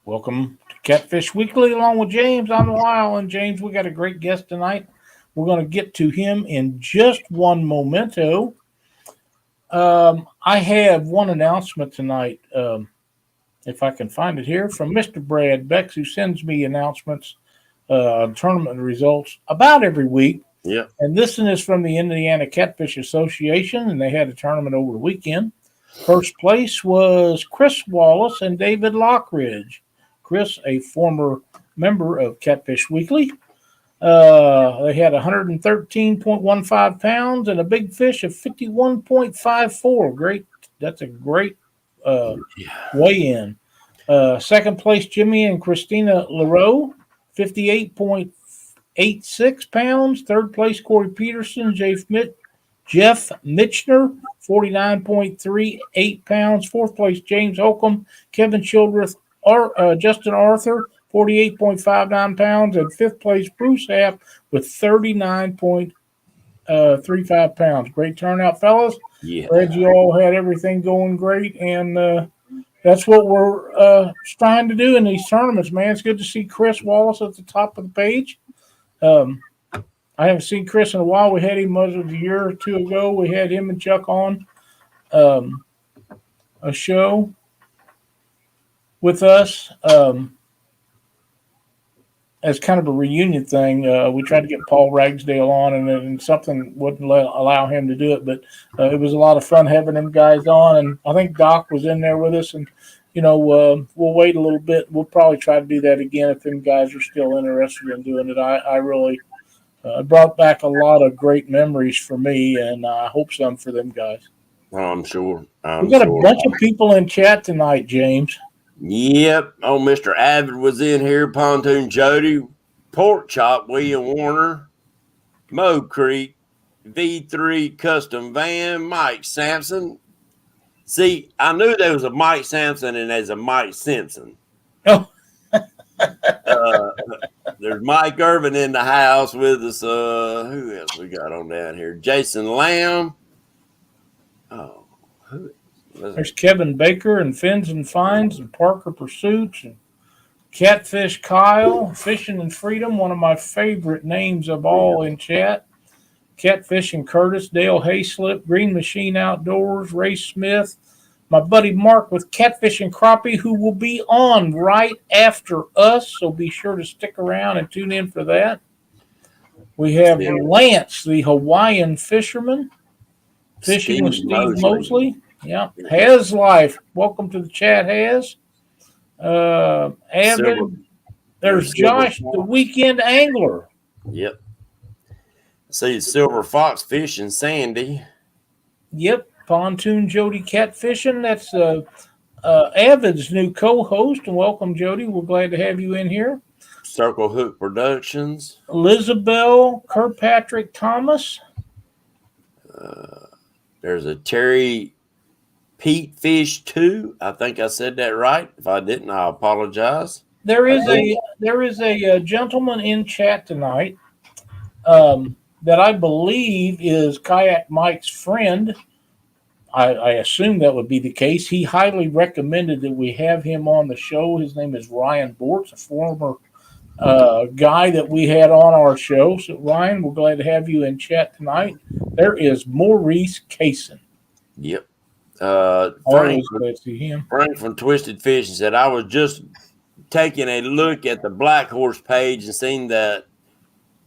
Welcome to Catfish Weekly along with James. I'm Lyle, and James, we got a great guest tonight. We're going to get to him in just one momento. I have one announcement tonight, if I can find it here, from Mr. Brad Bex, who sends me announcements on tournament results about every week. Yeah. And this one is from the Indiana Catfish Association, and they had a tournament over the weekend. First place was Chris Wallace and David Lockridge. Chris, a former member of Catfish Weekly. They had 113.15 pounds and a big fish of 51.54. Great. That's a great weigh-in. Second place, Jimmy and Christina Leroux, 58.86 pounds. Third place, Corey Peterson, Jeff Mitchner, 49.38 pounds. Fourth place, James Holcomb, Kevin Childreth, Justin Arthur, 48.59 pounds. And fifth place, Bruce Happ with 39.35 pounds. Great turnout, fellas. Yeah. Glad you all had everything going great. And that's what we're trying to do in these tournaments, man. It's good to see Chris Wallace at the top of the page. I haven't seen Chris in a while. We had him a year or two ago. We had him and Chuck on a show with us as kind of a reunion thing. We tried to get Paul Ragsdale on, and then something wouldn't allow him to do it. But it was a lot of fun having them guys on. And I think Doc was in there with us. And, we'll wait a little bit. We'll probably try to do that again if them guys are still interested in doing it. I really brought back a lot of great memories for me, and I hope some for them guys. I'm sure. We got a bunch of people in chat tonight, James. Yep. Oh, Mr. Avid was in here. Pontoon Jody, Pork Chop, William Warner, Mo Creek, V3 Custom Van, Mike Sampson. See, I knew there was a Mike Sampson and there's a Mike Simpson. Oh. There's Mike Irvin in the house with us. Who else we got on down here? Jason Lamb. Oh, there's Kevin Baker and Fins and Finds and Parker Pursuits and Catfish Kyle, Fishing and Freedom, one of my favorite names of all in chat. Catfish and Curtis, Dale Hayslip, Green Machine Outdoors, Ray Smith, my buddy Mark with Catfish and Crappie, who will be on right after us, so be sure to stick around and tune in for that. We have Lance, the Hawaiian fisherman, fishing with Steve Mosley. Yeah, Has Life. Welcome to the chat, Has. Evan. There's Josh, the weekend angler. Yep. See Silver Fox Fishing, Sandy. Yep. Pontoon Jody Catfishing. That's Avid's new co-host. And welcome, Jody. We're glad to have you in here. Circle Hook Productions. Elizabeth Kirkpatrick Thomas. There's a Terry Pete Fish 2. I think I said that right. If I didn't, I apologize. There is a gentleman in chat tonight that I believe is Kayak Mike's friend. I assume that would be the case. He highly recommended that we have him on the show. His name is Ryan Bortz, a former guy that we had on our show. So, Ryan, we're glad to have you in chat tonight. There is Maurice Kaysen. Yep. Always glad to see him. Frank from Twisted Fish said, I was just taking a look at the Blackhorse page and seeing that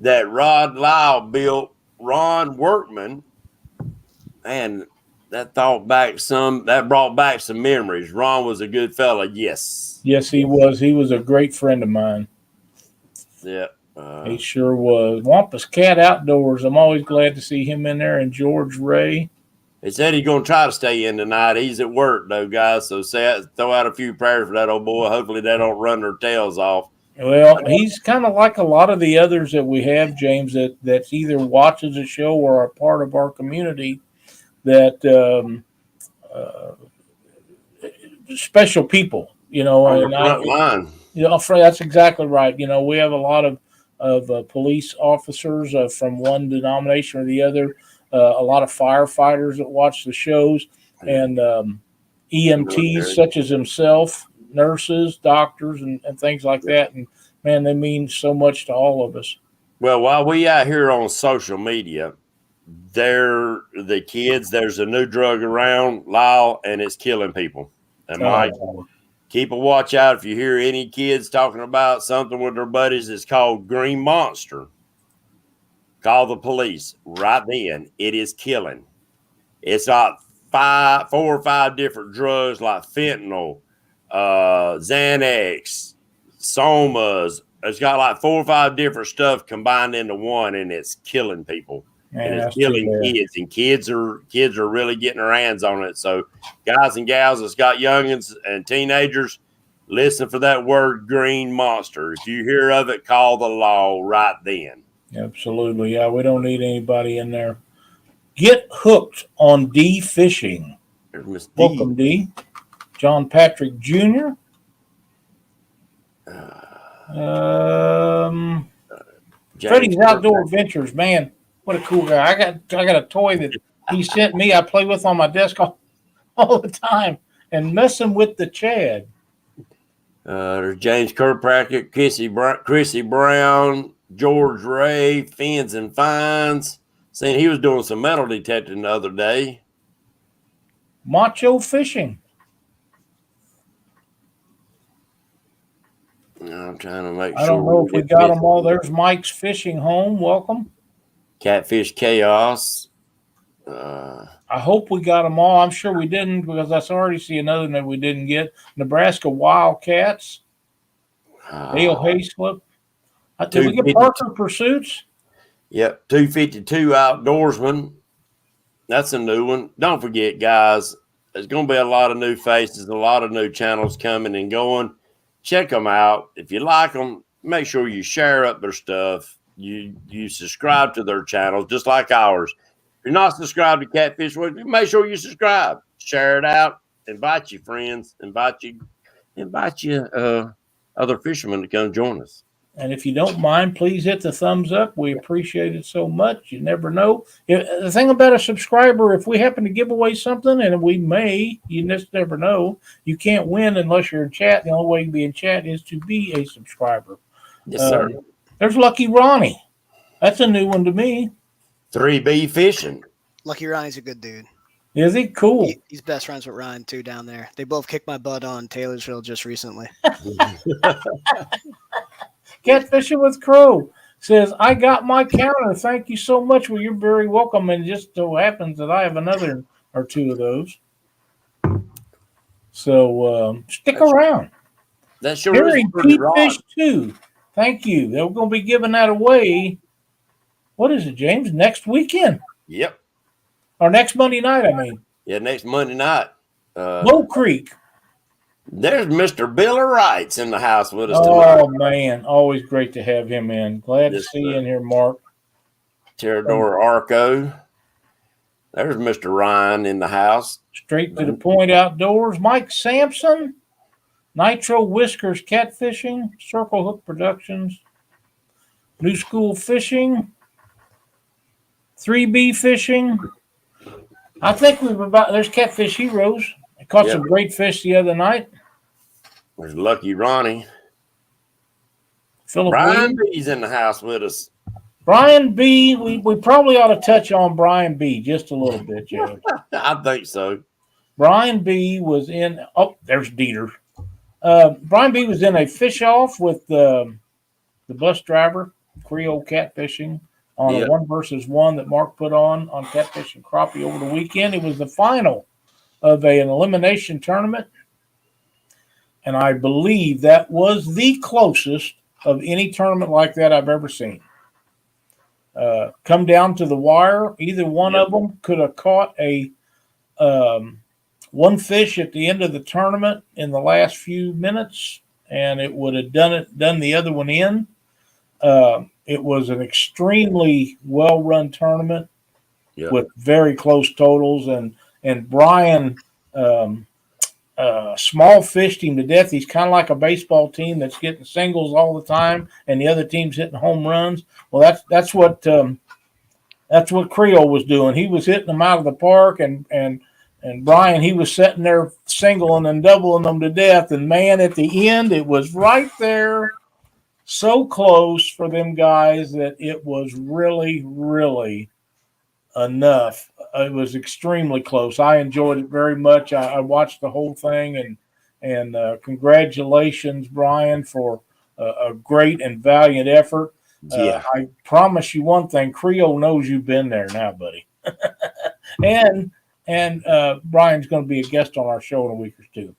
Rod Lyle built Ron Workman, and that brought back some memories. Ron was a good fella. Yes, he was. He was a great friend of mine. Yeah, he sure was. Wampus Cat Outdoors. I'm always glad to see him in there. And George Ray. He said he's going to try to stay in tonight. He's at work, though, guys. So throw out a few prayers for that old boy. Hopefully they don't run their tails off. Well, he's kind of like a lot of the others that we have, James, that's either watches a show or are part of our community. That special people, on the front line. That's exactly right. We have a lot of police officers from one denomination or the other, a lot of firefighters that watch the shows, and EMTs such as himself nurses, doctors, and things like that. And man, they mean so much to all of us. Well, while we out here on social media, the kids, there's a new drug around, Lyle, and it's killing people. And Mike, keep a watch out if you hear any kids talking about something with their buddies. It's called Green Monster. Call the police right then. It is killing. It's like 4 or 5 different drugs like fentanyl, Xanax, Somas. It's got like 4 or 5 different stuff combined into one, and it's killing people. Man, and it's killing kids. And kids are really getting their hands on it. So, guys and gals that's got youngins and teenagers, listen for that word Green Monster. If you hear of it, call the law right then. Absolutely. Yeah, we don't need anybody in there. Get hooked on D fishing. There's Miss D. Welcome, D. John Patrick Jr. Freddie's Outdoor Adventures, man, what a cool guy. I got a toy that he sent me. I play with on my desk all the time and messing with the Chad. There's James Kirkpatrick, Chrissy Brown, George Ray, Fins and Fines. Saying he was doing some metal detecting the other day. Macho Fishing. I'm trying to make sure. I don't know if we got them all. There's Mike's Fishing Home. Welcome. Catfish Chaos. I hope we got them all. I'm sure we didn't because I already see another that we didn't get. Nebraska Wildcats. Dale Hayslip. Did we get Parker Pursuits? Yep, 252 Outdoorsman. That's a new one. Don't forget, guys, there's going to be a lot of new faces, a lot of new channels coming and going. Check them out. If you like them, make sure you share up their stuff. You subscribe to their channels, just like ours. If you're not subscribed to Catfish Weekly, make sure you subscribe. Share it out. Invite your friends. Invite you other fishermen to come join us. And if you don't mind, please hit the thumbs up. We appreciate it so much. You never know. The thing about a subscriber, if we happen to give away something, and we may, you just never know, you can't win unless you're in chat. The only way you can be in chat is to be a subscriber. Yes, sir. There's Lucky Ronnie. That's a new one to me. 3B Fishing. Lucky Ronnie's a good dude. Is he? Cool. He's best friends with Ryan, too, down there. They both kicked my butt on Taylorsville just recently. Catfishing with Crow says, I got my counter. Thank you so much. Well, you're very welcome. And it just so happens that I have another or two of those. So stick around. That's your Fish too. Thank you. They're going to be giving that away. What is it, James? Next weekend? Yep. Or next Monday night, I mean. Yeah, next Monday night. Low Creek. There's Mr. Billy Wrights in the house with us tonight. Oh, man. Always great to have him in. Glad to see you in here, Mark. Terrador Arco. There's Mr. Ryan in the house. Straight to the point outdoors. Mike Sampson. Nitro Whiskers Catfishing. Circle Hook Productions. New School Fishing. 3B Fishing. I think there's Catfish Heroes. I caught some great fish the other night. There's Lucky Ronnie. Philip Brian B's in the house with us. Brian B. We probably ought to touch on Brian B. just a little bit, Joe. I think so. Brian B. was in. Oh, there's Dieter. Brian B. was in a fish off with the bus driver, Creole Catfishing, on a 1-versus-1 that Mark put on Catfish and Crappie over the weekend. It was the final of an elimination tournament, and I believe that was the closest of any tournament like that I've ever seen. Come down to the wire. Either one of them could have caught a one fish at the end of the tournament in the last few minutes, and it would have done the other one in. It was an extremely well-run tournament with very close totals, and Brian small fished him to death. He's kind of like a baseball team that's getting singles all the time, and the other team's hitting home runs. Well, that's what Creole was doing. He was hitting them out of the park, and And Brian, he was sitting there singling and doubling them to death. And man, at the end, it was right there, so close for them guys that it was really, really enough. It was extremely close. I enjoyed it very much. I watched the whole thing, and congratulations, Brian, for a great and valiant effort. Yeah. I promise you one thing: Creole knows you've been there now, buddy. and Brian's going to be a guest on our show in a week or two.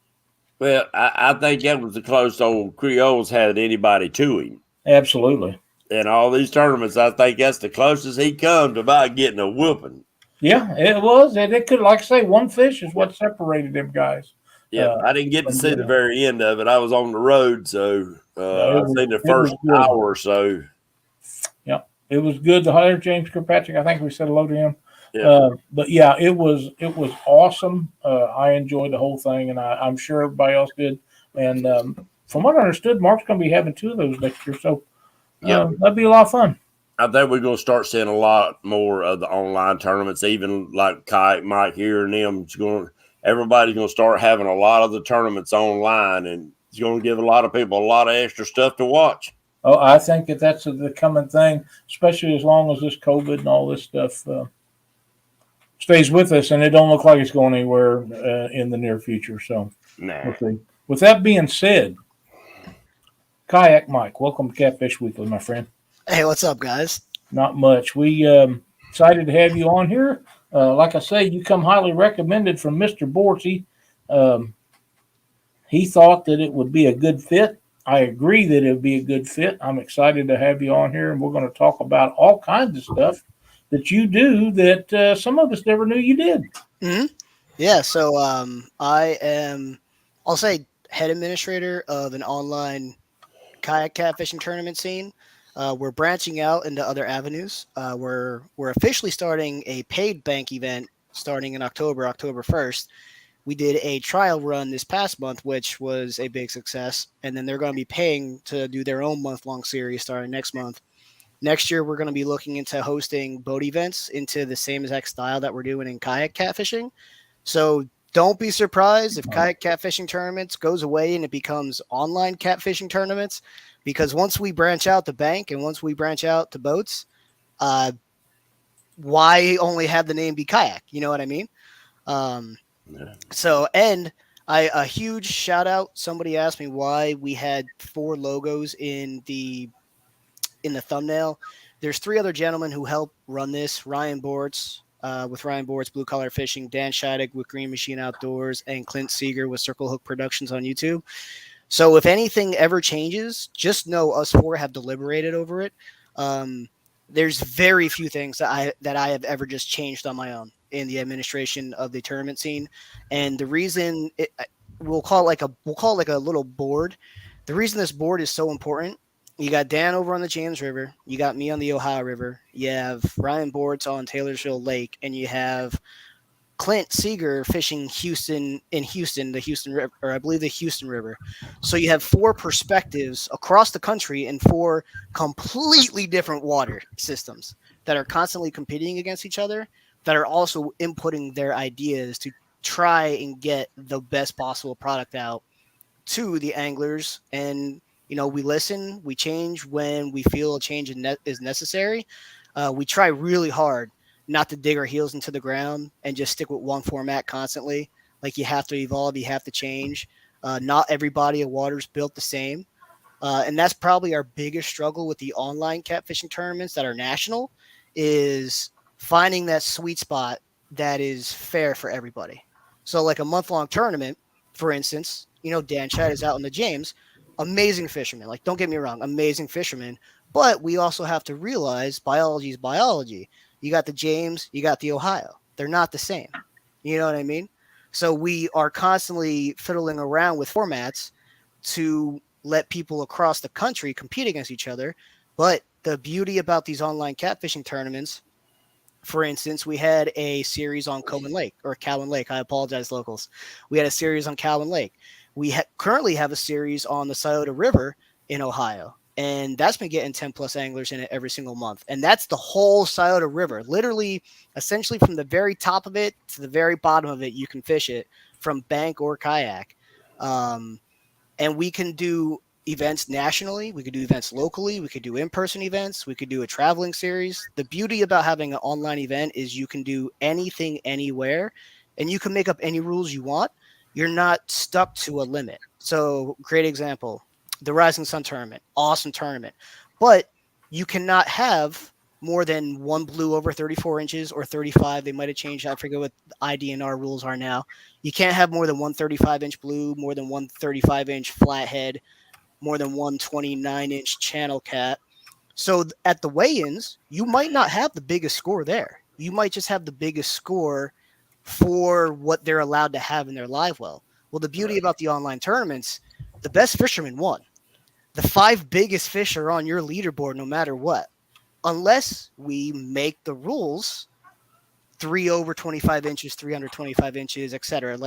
Well, I think that was the closest old Creoles had anybody to him. Absolutely. In all these tournaments, I think that's the closest he come to about getting a whooping. Yeah, it was. And it could, like I say, one fish is what separated them guys. Yeah, I didn't get to see the very end of it. I was on the road, so I seen the first hour or so. Yeah, it was good. The hire James Kirkpatrick, I think we said hello to him. Yeah. But yeah, it was awesome. I enjoyed the whole thing, and I'm sure everybody else did. And from what I understood, Mark's going to be having 2 of those next year, so that'd be a lot of fun. I think we're going to start seeing a lot more of the online tournaments, even like Kayak, Mike here, and them. Everybody's going to start having a lot of the tournaments online, and it's going to give a lot of people a lot of extra stuff to watch. Oh, I think that's the coming thing, especially as long as this COVID and all this stuff stays with us, and it don't look like it's going anywhere in the near future. So, we'll see. With that being said, Kayak Mike, welcome to Catfish Weekly, my friend. Hey, what's up, guys? Not much. We excited to have you on here. Like I say, you come highly recommended from Mr. Borty. He thought that it would be a good fit. I agree that it would be a good fit. I'm excited to have you on here, and we're going to talk about all kinds of stuff that you do that some of us never knew you did. Mm-hmm. Yeah, so I am, I'll say, head administrator of an online kayak catfishing tournament scene. We're branching out into other avenues. We're officially starting a paid bank event starting in October 1st. We did a trial run this past month, which was a big success. And then they're going to be paying to do their own month-long series starting next month. Next year, we're going to be looking into hosting boat events into the same exact style that we're doing in kayak catfishing. So don't be surprised if kayak catfishing tournaments goes away and it becomes online catfishing tournaments, because once we branch out the bank and once we branch out to boats, why only have the name be kayak? You know what I mean? So, and a huge shout out. Somebody asked me why we had 4 logos in the thumbnail. There's 3 other gentlemen who help run this: Ryan Bortz with Ryan Bortz Blue Collar Fishing, Dan Scheidegg with Green Machine Outdoors, and Clint Seeger with Circle Hook Productions on YouTube. So if anything ever changes, just know us 4 have deliberated over it. There's very few things that I have ever just changed on my own in the administration of the tournament scene. And the reason we'll call it like a little board. The reason this board is so important: you got Dan over on the James River, you got me on the Ohio River, you have Ryan Bortz on Taylorsville Lake, and you have Clint Seeger fishing the Houston River, or I believe the Houston River. So you have 4 perspectives across the country in 4 completely different water systems that are constantly competing against each other, that are also inputting their ideas to try and get the best possible product out to the anglers. And, you know, we listen, we change when we feel a change is necessary. We try really hard not to dig our heels into the ground and just stick with one format constantly. Like, you have to evolve, you have to change. Not every body of water is built the same. And that's probably our biggest struggle with the online catfishing tournaments that are national, is finding that sweet spot that is fair for everybody. So like a month-long tournament, for instance, you know, Dan Chad is out in the James, amazing fisherman. Like, don't get me wrong, amazing fisherman. But we also have to realize biology is biology. You got the James, you got the Ohio. They're not the same. You know what I mean? So we are constantly fiddling around with formats to let people across the country compete against each other. But the beauty about these online catfishing tournaments, for instance, we had a series on Cowan Lake, or Cowan Lake. I apologize, locals. We had a series on Cowan Lake. We currently have a series on the Scioto River in Ohio. And that's been getting 10 plus anglers in it every single month. And that's the whole Scioto River. Literally, essentially from the very top of it to the very bottom of it, you can fish it from bank or kayak. And we can do events nationally. We could do events locally. We could do in-person events. We could do a traveling series. The beauty about having an online event is you can do anything anywhere, and you can make up any rules you want. You're not stuck to a limit. So great example, the Rising Sun tournament, awesome tournament, but you cannot have more than one blue over 34 inches or 35. They might have changed. I forget what the IDNR rules are now. You can't have more than 135-inch blue, more than 135-inch flathead, more than 129-inch channel cat. So at the weigh-ins, you might not have the biggest score there. You might just have the biggest score for what they're allowed to have in their live well. Well, the beauty about the online tournaments, the best fisherman won. The 5 biggest fish are on your leaderboard no matter what, unless we make the rules 3 over 25 inches, 325 inches, etc.,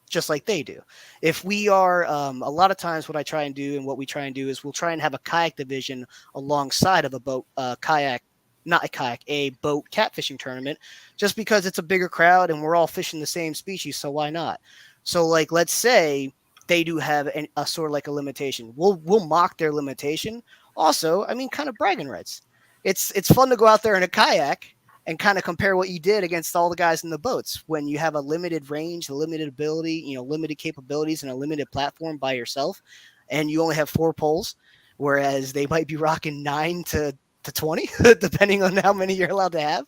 just like they do. If we are, a lot of times what I try and do and what we try and do is we'll try and have a kayak division alongside of a boat kayak, not a kayak, a boat catfishing tournament, just because it's a bigger crowd and we're all fishing the same species, so why not? So like, let's say they do have a sort of like a limitation. We'll mock their limitation. Also, I mean, kind of bragging rights. It's fun to go out there in a kayak and kind of compare what you did against all the guys in the boats when you have a limited range, a limited ability, limited capabilities and a limited platform by yourself, and you only have 4 poles, whereas they might be rocking 9 to 20, depending on how many you're allowed to have.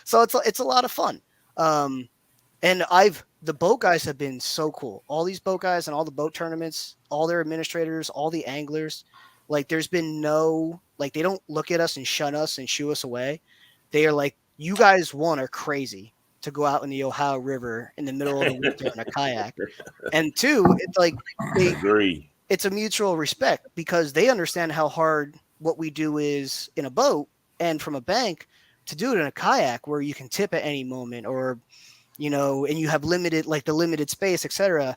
So it's a lot of fun. And the boat guys have been so cool. All these boat guys and all the boat tournaments, all their administrators, all the anglers, like there's been they don't look at us and shun us and shoo us away. They are like, you guys, one, are crazy to go out in the Ohio River in the middle of the winter in a kayak. And 2, it's like agree. It's a mutual respect because they understand how hard what we do is in a boat and from a bank to do it in a kayak where you can tip at any moment or, and you have limited space, etc.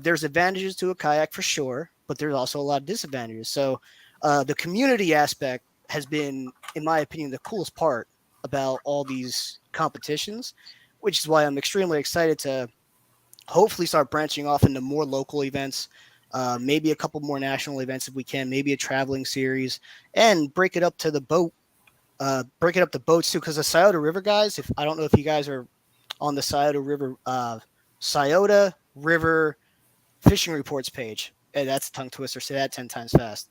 There's advantages to a kayak for sure, but there's also a lot of disadvantages. So the community aspect has been, in my opinion, the coolest part about all these competitions, which is why I'm extremely excited to hopefully start branching off into more local events, maybe a couple more national events if we can, maybe a traveling series, and break it up to boats too. Because the Scioto River guys, I don't know if you guys are on the Scioto River fishing reports page. That's a tongue twister. Say that 10 times fast.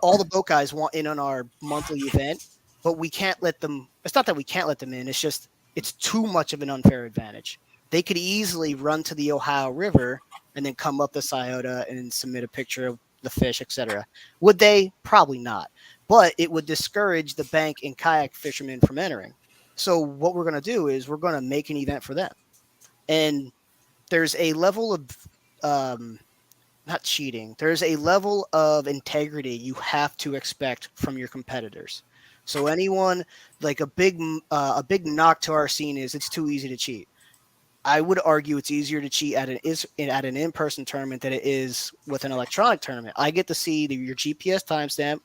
All the boat guys want in on our monthly event, but we can't let them. It's not that we can't let them in. It's just it's too much of an unfair advantage. They could easily run to the Ohio River and then come up the Scioto and submit a picture of the fish, etc. Would they? Probably not. But it would discourage the bank and kayak fishermen from entering. So what we're going to do is we're going to make an event for them. And there's a level of not cheating. There's a level of integrity you have to expect from your competitors. So anyone, like a big knock to our scene is it's too easy to cheat. I would argue it's easier to cheat at an in-person tournament than it is with an electronic tournament. I get to see your GPS timestamp.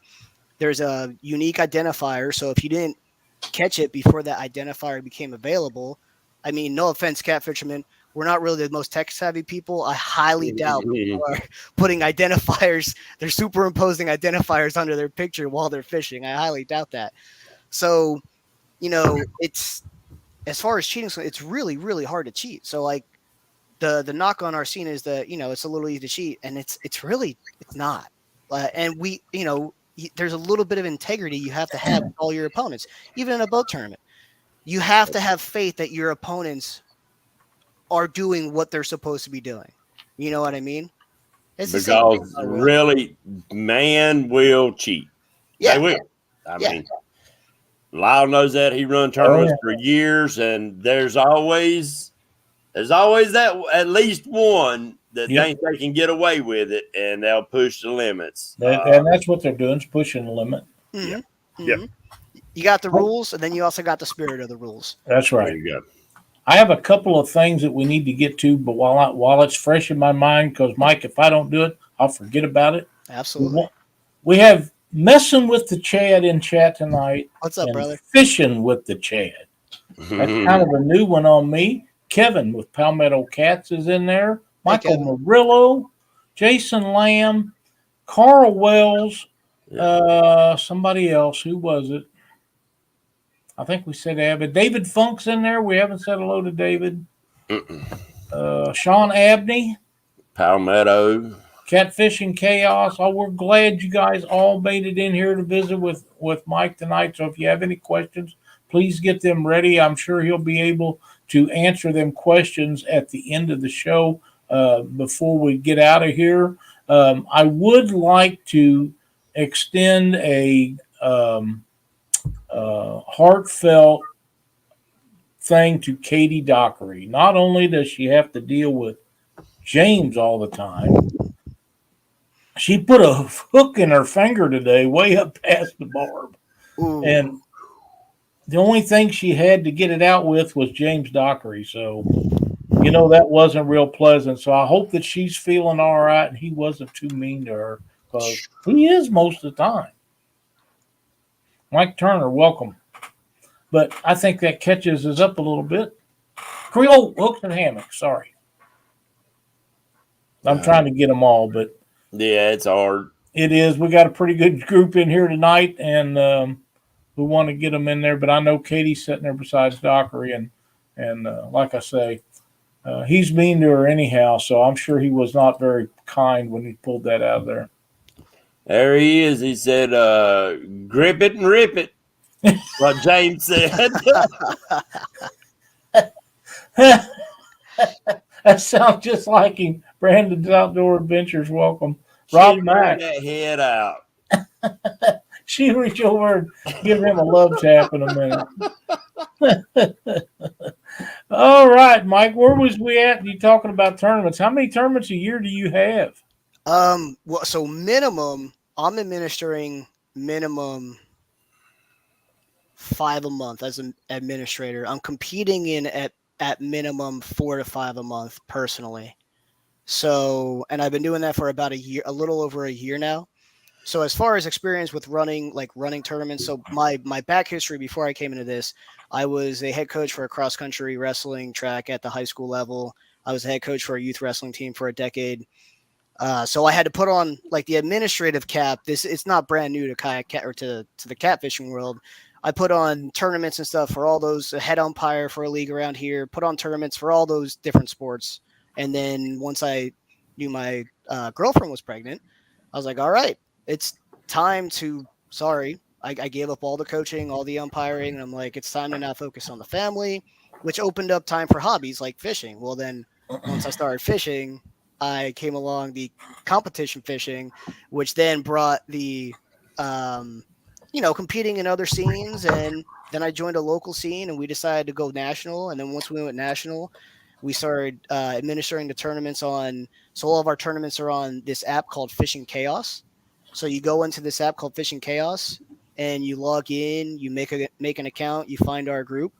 There's a unique identifier. So if you didn't catch it before that identifier became available, I mean, no offense, catfishermen, we're not really the most tech-savvy people. I highly doubt people are putting identifiers, they're superimposing identifiers under their picture while they're fishing. I highly doubt that. So, it's, as far as cheating, it's really, really hard to cheat. So, like, the knock on our scene is that, it's a little easy to cheat, and it's not. And there's a little bit of integrity you have to have with all your opponents, even in a boat tournament. You have to have faith that your opponents are doing what they're supposed to be doing. You know what I mean? Because really, man will cheat. Yeah. They will. I mean, Lyle knows that. He run tournaments for years, and there's always that at least one that thinks they can get away with it, and they'll push the limits. And that's what they're doing, is pushing the limit. Mm-hmm. Yeah. Mm-hmm. Yep. You got the rules, and then you also got the spirit of the rules. That's right. There you go. I have a couple of things that we need to get to, but while it's fresh in my mind, because Mike, if I don't do it, I'll forget about it. Absolutely. We have messing with the Chad in chat tonight. What's up, and brother? Fishing with the Chad. That's kind of a new one on me. Kevin with Palmetto Cats is in there. Michael Murillo, Jason Lamb, Carl Wells, somebody else. Who was it? I think we said Abbott. David Funk's in there. We haven't said hello to David. Sean Abney. Palmetto. Catfishing Chaos. Oh, we're glad you guys all made it in here to visit with Mike tonight. So if you have any questions, please get them ready. I'm sure he'll be able to answer them questions at the end of the show before we get out of here. I would like to extend a heartfelt thing to Katie Dockery. Not only does she have to deal with James all the time, she put a hook in her finger today, way up past the barb. Ooh. And the only thing she had to get it out with was James Dockery. So, that wasn't real pleasant. So I hope that she's feeling all right and he wasn't too mean to her, because he is most of the time. Mike Turner, welcome. But I think that catches us up a little bit. Creole hooks and hammocks, sorry. I'm trying to get them all, but yeah, it's hard. It is. We got a pretty good group in here tonight, and we want to get them in there. But I know Katie's sitting there besides Dockery, and like I say, he's mean to her anyhow. So I'm sure he was not very kind when he pulled that out of there. There he is. He said, "Grip it and rip it." What James said. That sounds just like him. Brandon's Outdoor Adventures, welcome. Rob Mack. That head out. She reach over and give him a love tap in a minute. All right, Mike, where was we at? You talking about tournaments? How many tournaments a year do you have? Well, so minimum, I'm administering minimum 5 a month as an administrator. I'm competing in at minimum 4 to 5 a month personally. So, and I've been doing that for about a year, a little over a year now. So as far as experience with running tournaments, so my back history before I came into this, I was a head coach for a cross country wrestling track at the high school level. I was a head coach for a youth wrestling team for a decade. So I had to put on like the administrative cap. It's not brand new to kayak or to the catfishing world. I put on tournaments and stuff for all those, head umpire for a league around here, put on tournaments for all those different sports. And then once I knew my girlfriend was pregnant, I was like, all right, it's time to, I gave up all the coaching, all the umpiring. And I'm like, it's time to now focus on the family, which opened up time for hobbies like fishing. Well, then once I started fishing, I came along the competition fishing, which then brought the, competing in other scenes. And then I joined a local scene and we decided to go national. And then once we went national, we started administering the tournaments on. So all of our tournaments are on this app called Fishing Chaos. So you go into this app called Fishing Chaos and you log in, you make an account, you find our group,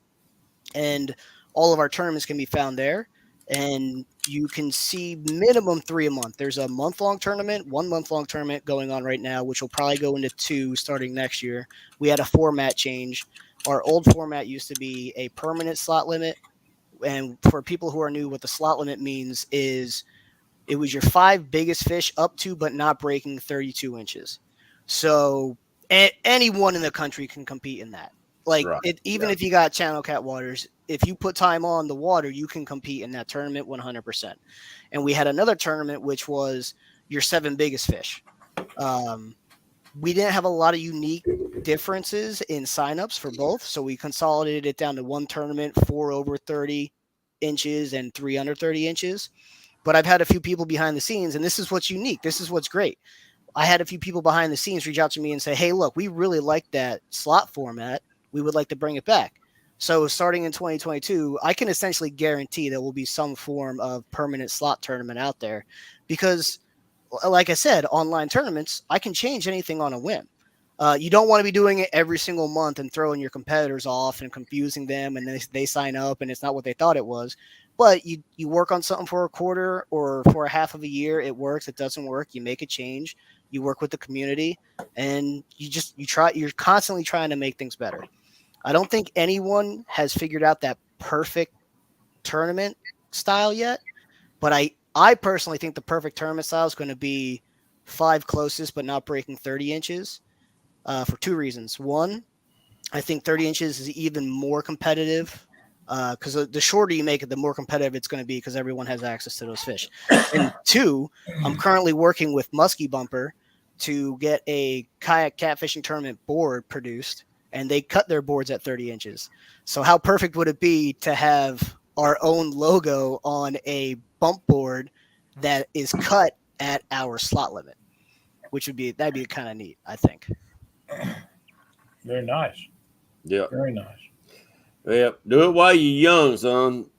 and all of our tournaments can be found there. And you can see minimum 3 a month. There's a month-long tournament, 1 month-long tournament going on right now, which will probably go into 2 starting next year. We had a format change. Our old format used to be a permanent slot limit. And for people who are new, what the slot limit means is it was your 5 biggest fish up to but not breaking 32 inches. So anyone in the country can compete in that. Like if you got channel cat waters, if you put time on the water, you can compete in that tournament 100%. And we had another tournament, which was your 7 biggest fish. We didn't have a lot of unique differences in signups for both. So we consolidated it down to one tournament, 4 over 30 inches and 3 under 30 inches. But I've had a few people behind the scenes, and this is what's unique. This is what's great. I had a few people behind the scenes reach out to me and say, hey, look, we really like that slot format. We would like to bring it back. So starting in 2022, I can essentially guarantee there will be some form of permanent slot tournament out there because, like I said, online tournaments, I can change anything on a whim. You don't want to be doing it every single month and throwing your competitors off and confusing them and they sign up and it's not what they thought it was. But you work on something for a quarter or for a half of a year, it works, it doesn't work, you make a change, you work with the community, and you're constantly trying to make things better. I don't think anyone has figured out that perfect tournament style yet, but I personally think the perfect tournament style is going to be 5 closest but not breaking 30 inches for 2 reasons. One, I think 30 inches is even more competitive because the shorter you make it, the more competitive it's going to be because everyone has access to those fish. And 2, I'm currently working with Muskie Bumper to get a kayak catfishing tournament board produced, and they cut their boards at 30 inches. So how perfect would it be to have our own logo on a bump board that is cut at our slot limit, that'd be kind of neat, I think. Very nice. Yeah. Very nice. Yeah. Do it while you're young, son.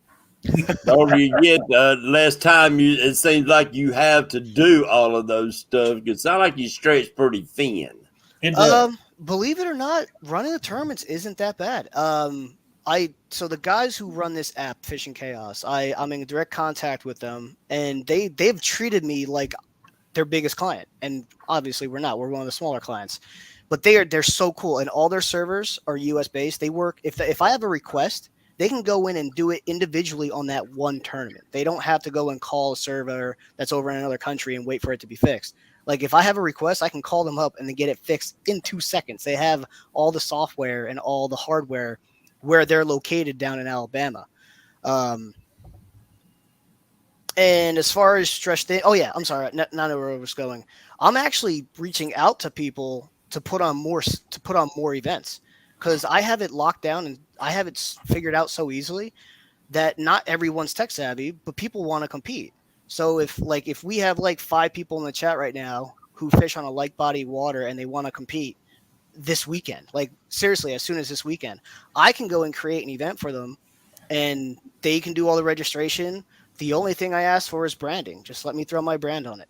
The older you get, the less time it seems like you have to do all of those stuff. It sounds like you stretch pretty thin. It does. Believe it or not, running the tournaments isn't that bad. So the guys who run this app, Fishing Chaos, I'm in direct contact with them, and they've treated me like their biggest client. And obviously we're not. We're one of the smaller clients. But they're so cool, and all their servers are US based. They work if I have a request, they can go in and do it individually on that one tournament. They don't have to go and call a server that's over in another country and wait for it to be fixed. Like if I have a request, I can call them up and then get it fixed in 2 seconds. They have all the software and all the hardware where they're located down in Alabama. And as far as stretch thin, I'm sorry, not where I was going. I'm actually reaching out to people to put on more events because I have it locked down and I have it figured out so easily that not everyone's tech savvy, but people want to compete. So if we have 5 people in the chat right now who fish on a like body water and they want to compete this weekend, seriously, as soon as this weekend, I can go and create an event for them and they can do all the registration. The only thing I ask for is branding. Just let me throw my brand on it.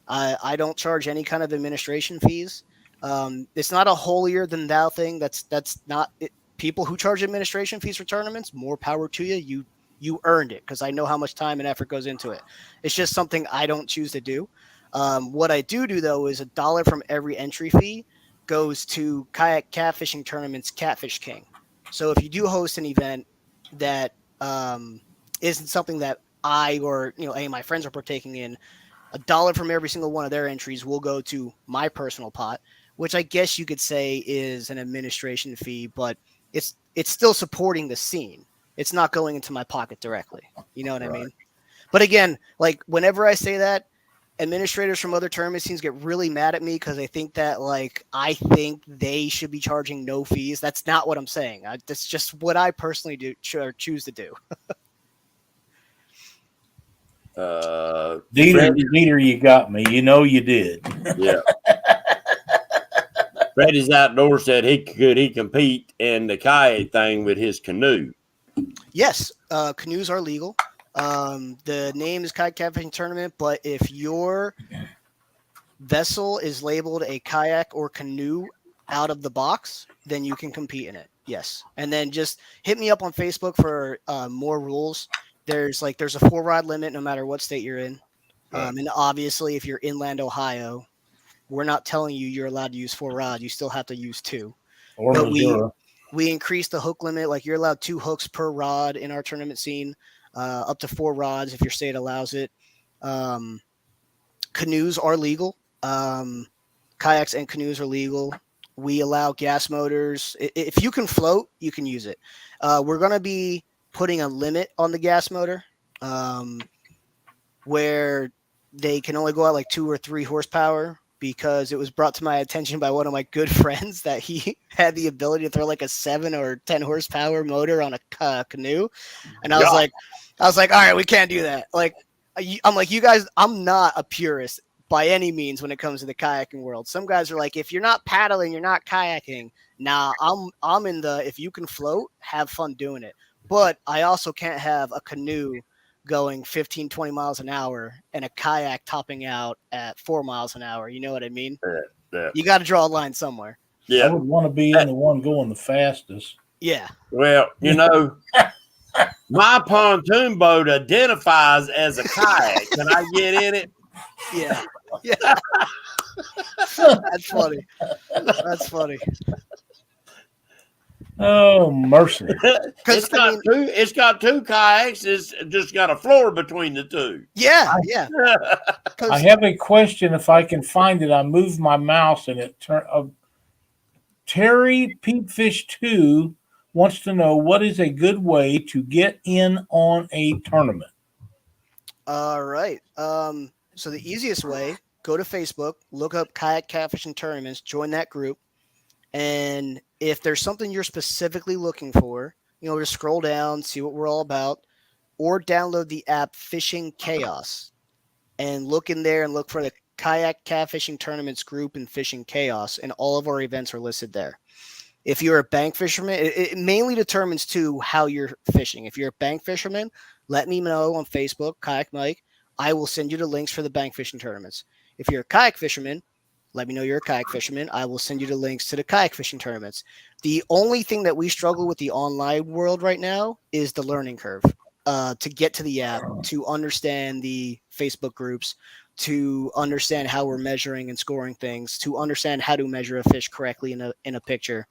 I don't charge any kind of administration fees. It's not a holier than thou thing. That's not it. People who charge administration fees for tournaments, more power to you. You earned it because I know how much time and effort goes into it. It's just something I don't choose to do. What I do though is $1 from every entry fee goes to Kayak Catfishing Tournament's Catfish King. So if you do host an event that isn't something that I or any of my friends are partaking in, $1 from every single one of their entries will go to my personal pot, which I guess you could say is an administration fee, but it's still supporting the scene. It's not going into my pocket directly. You know what I mean? But again, whenever I say that, administrators from other tournament scenes get really mad at me because they think that I think they should be charging no fees. That's not what I'm saying. That's just what I personally choose to do. Dieter, you got me. You know you did. Yeah. Freddie's Outdoors said he compete in the kayak thing with his canoe. Yes, canoes are legal. The name is Kayak Catfishing Tournament, but if your vessel is labeled a kayak or canoe out of the box, then you can compete in it. Yes, and then just hit me up on Facebook for more rules. There's a 4-rod limit no matter what state you're in, and obviously if you're inland Ohio, we're not telling you're allowed to use 4 rods. You still have to use 2. But we increased the hook limit. You're allowed 2 hooks per rod in our tournament scene, up to 4 rods if your state allows it. Canoes are legal. Kayaks and canoes are legal. We allow gas motors. If you can float, you can use it. We're going to be putting a limit on the gas motor where they can only go out 2 or 3 horsepower, because it was brought to my attention by one of my good friends that he had the ability to throw a 7 or 10 horsepower motor on a canoe. And I was like, all right, we can't do that. I'm like, you guys, I'm not a purist by any means when it comes to the kayaking world. Some guys are like, if you're not paddling, you're not kayaking. Nah, I'm in the, if you can float, have fun doing it. But I also can't have a canoe going 15, 20 miles an hour and a kayak topping out at 4 miles an hour. You know what I mean? Yeah. You got to draw a line somewhere. Yeah. I would want to be in the one going the fastest. Yeah. Well, My pontoon boat identifies as a kayak. Can I get in it? Yeah. That's funny. That's funny. Oh, mercy. It's got two kayaks. It's just got a floor between the two. Yeah. I have a question. If I can find it, I moved my mouse and it turned. Terry Peepfish 2 wants to know what is a good way to get in on a tournament. All right. So the easiest way, go to Facebook, look up Kayak Catfishing Tournaments, join that group. And if there's something you're specifically looking for, just scroll down, see what we're all about, or download the app Fishing Chaos and look in there and look for the Kayak Catfishing Tournaments group and Fishing Chaos, and all of our events are listed there. If you're a bank fisherman, it mainly determines too how you're fishing. If you're a bank fisherman, let me know on Facebook, Kayak Mike. I will send you the links for the bank fishing tournaments. If you're a kayak fisherman, let me know you're a kayak fisherman. I will send you the links to the kayak fishing tournaments. The only thing that we struggle with the online world right now is the learning curve. To get to the app, to understand the Facebook groups, to understand how we're measuring and scoring things, to understand how to measure a fish correctly in a picture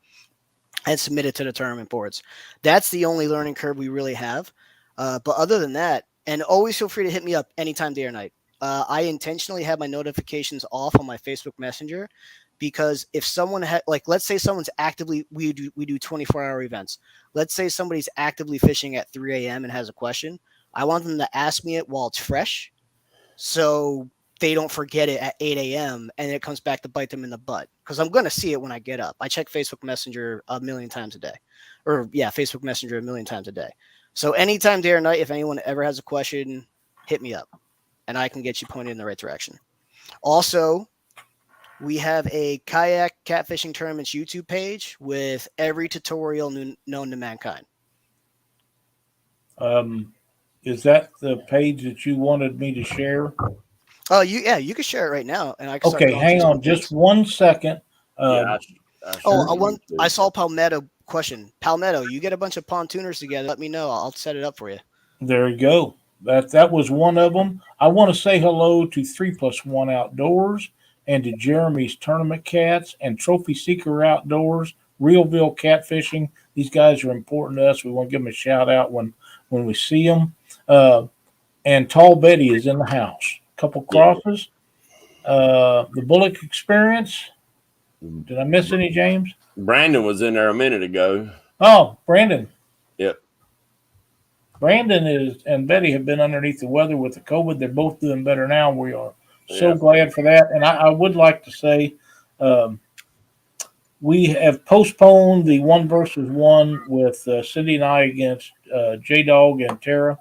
and submit it to the tournament boards. That's the only learning curve we really have. But other than that, and always feel free to hit me up anytime, day or night. I intentionally have my notifications off on my Facebook Messenger because if someone let's say someone's actively, we do 24-hour events. Let's say somebody's actively fishing at 3 a.m. and has a question. I want them to ask me it while it's fresh, so they don't forget it at 8 a.m. and it comes back to bite them in the butt, because I'm going to see it when I get up. I check Facebook Messenger a million times a day, Facebook Messenger a million times a day. So anytime, day or night, if anyone ever has a question, hit me up and I can get you pointed in the right direction. Also, we have a Kayak Catfishing Tournaments YouTube page with every tutorial known to mankind. Is that the page that you wanted me to share? Oh, you can share it right now, and I can. Okay, hang on just 1 second. I saw Palmetto question. Palmetto, you get a bunch of pontooners together. Let me know. I'll set it up for you. There you go. That was one of them. I want to say hello to 3+1 Outdoors and to Jeremy's Tournament Cats and Trophy Seeker Outdoors, Realville Catfishing. These guys are important to us. We want to give them a shout out when we see them. And Tall Betty is in the house. Couple crosses. The Bullock Experience. Did I miss any, James? Brandon was in there a minute ago. Oh, Brandon. Yep. Brandon and Betty have been underneath the weather with the COVID. They're both doing better now. We are so glad for that. And I would like to say we have postponed the 1-versus-1 with Cindy and I against J-Dog and Tara.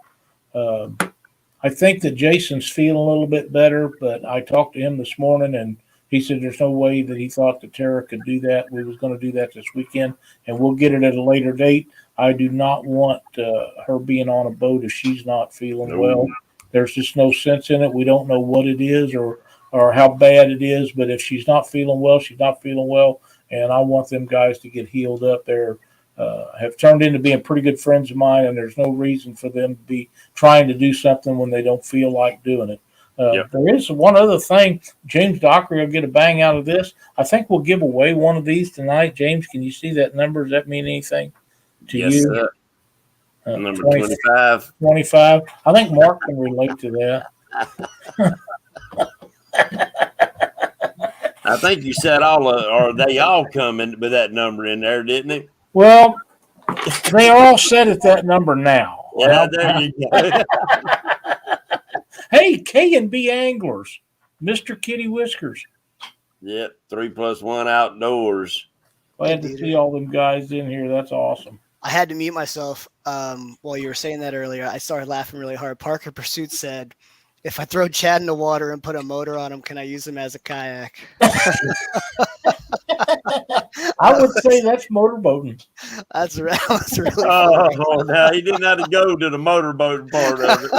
I think that Jason's feeling a little bit better, but I talked to him this morning, and he said there's no way that he thought that Tara could do that. We was going to do that this weekend, and we'll get it at a later date. I do not want her being on a boat if she's not feeling well. There's just no sense in it. We don't know what it is or how bad it is, but if she's not feeling well, she's not feeling well, and I want them guys to get healed up. They're have turned into being pretty good friends of mine, and there's no reason for them to be trying to do something when they don't feel like doing it. There is one other thing. James Dockery will get a bang out of this. I think we'll give away one of these tonight. James, can you see that number? Does that mean anything to you? Sir. Number 25. 25. I think Mark can relate to that. I think you said they all come in with that number in there, didn't they? Well, they all set at that number now. Yeah, there you go. Hey, K&B Anglers, Mr. Kitty Whiskers. Yep, 3+1 Outdoors. Glad to see all them guys in here. That's awesome. I had to mute myself while you were saying that earlier. I started laughing really hard. Parker Pursuit said, if I throw Chad in the water and put a motor on him, can I use him as a kayak? I would say that's motorboating. That's really funny. Oh, no, he didn't have to go to the motorboat part of it.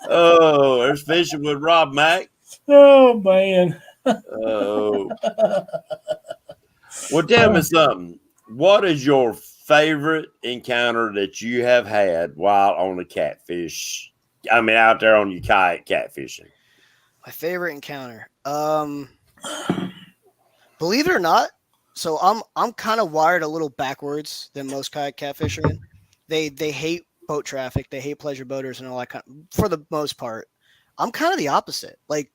Oh, there's fishing with Rob Mack. Oh, man. Oh. Well, tell me something. What is your favorite encounter that you have had while on the catfish? I mean, out there on your kayak catfishing. My favorite encounter. Believe it or not, so I'm kind of wired a little backwards than most kayak catfishermen. They hate boat traffic, they hate pleasure boaters and all that for the most part. I'm kind of the opposite. Like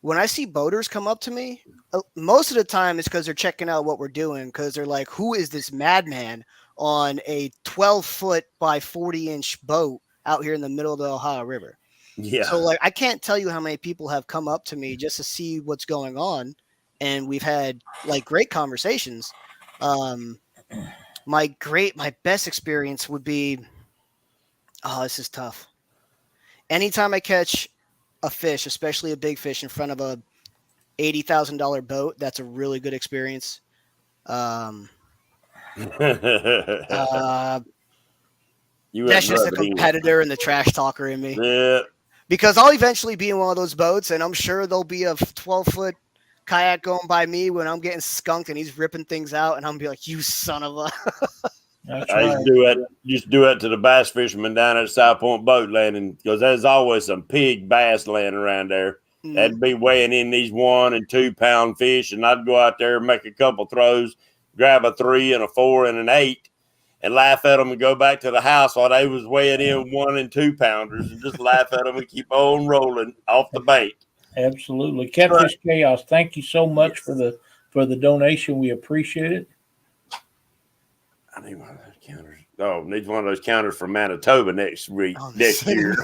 when I see boaters come up to me, most of the time it's because they're checking out what we're doing because they're like, who is this madman on a 12-foot by 40-inch boat out here in the middle of the Ohio River? Yeah. So like I can't tell you how many people have come up to me just to see what's going on, and we've had like great conversations. My best experience would be, oh, this is tough. Anytime I catch a fish, especially a big fish in front of a $80,000 boat, that's a really good experience. That's just a competitor and the trash talker in me. Yeah. Because I'll eventually be in one of those boats, and I'm sure there'll be a 12-foot kayak going by me when I'm getting skunked and he's ripping things out, and I'm be like, "You son of a!" That's I right. used to do it to the bass fishermen down at South Point Boat Landing because there's always some pig bass laying around there. That'd be weighing in these 1 and 2 pound fish, and I'd go out there and make a couple throws, grab a 3 and a 4 and an 8, and laugh at them and go back to the house while they was weighing in 1 and 2 pounders, and just laugh at them and keep on rolling off the bait. Absolutely, Catfish Chaos. Thank you so much for the donation. We appreciate it. I need one of those counters. Oh, needs one of those counters from Manitoba next year.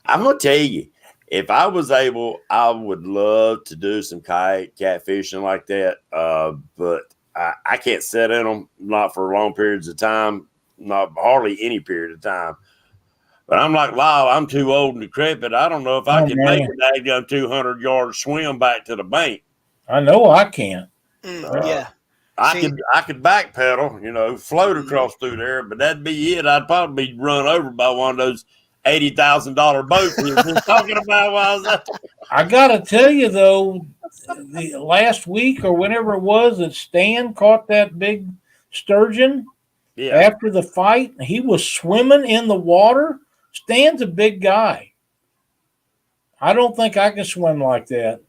I'm gonna tell you, if I was able, I would love to do some kayak catfishing like that. But I can't sit in them, not for long periods of time, not hardly any period of time. But I'm like, Lyle, I'm too old and decrepit. I don't know if I can make a daggum 200-yard swim back to the bank. I know I can't. Yeah. I could backpedal, float across through there, but that'd be it. I'd probably be run over by one of those $80,000 boats we were talking about while I was out there. I gotta tell you though, the last week or whenever it was that Stan caught that big sturgeon after the fight, he was swimming in the water. Stan's a big guy. I don't think I can swim like that.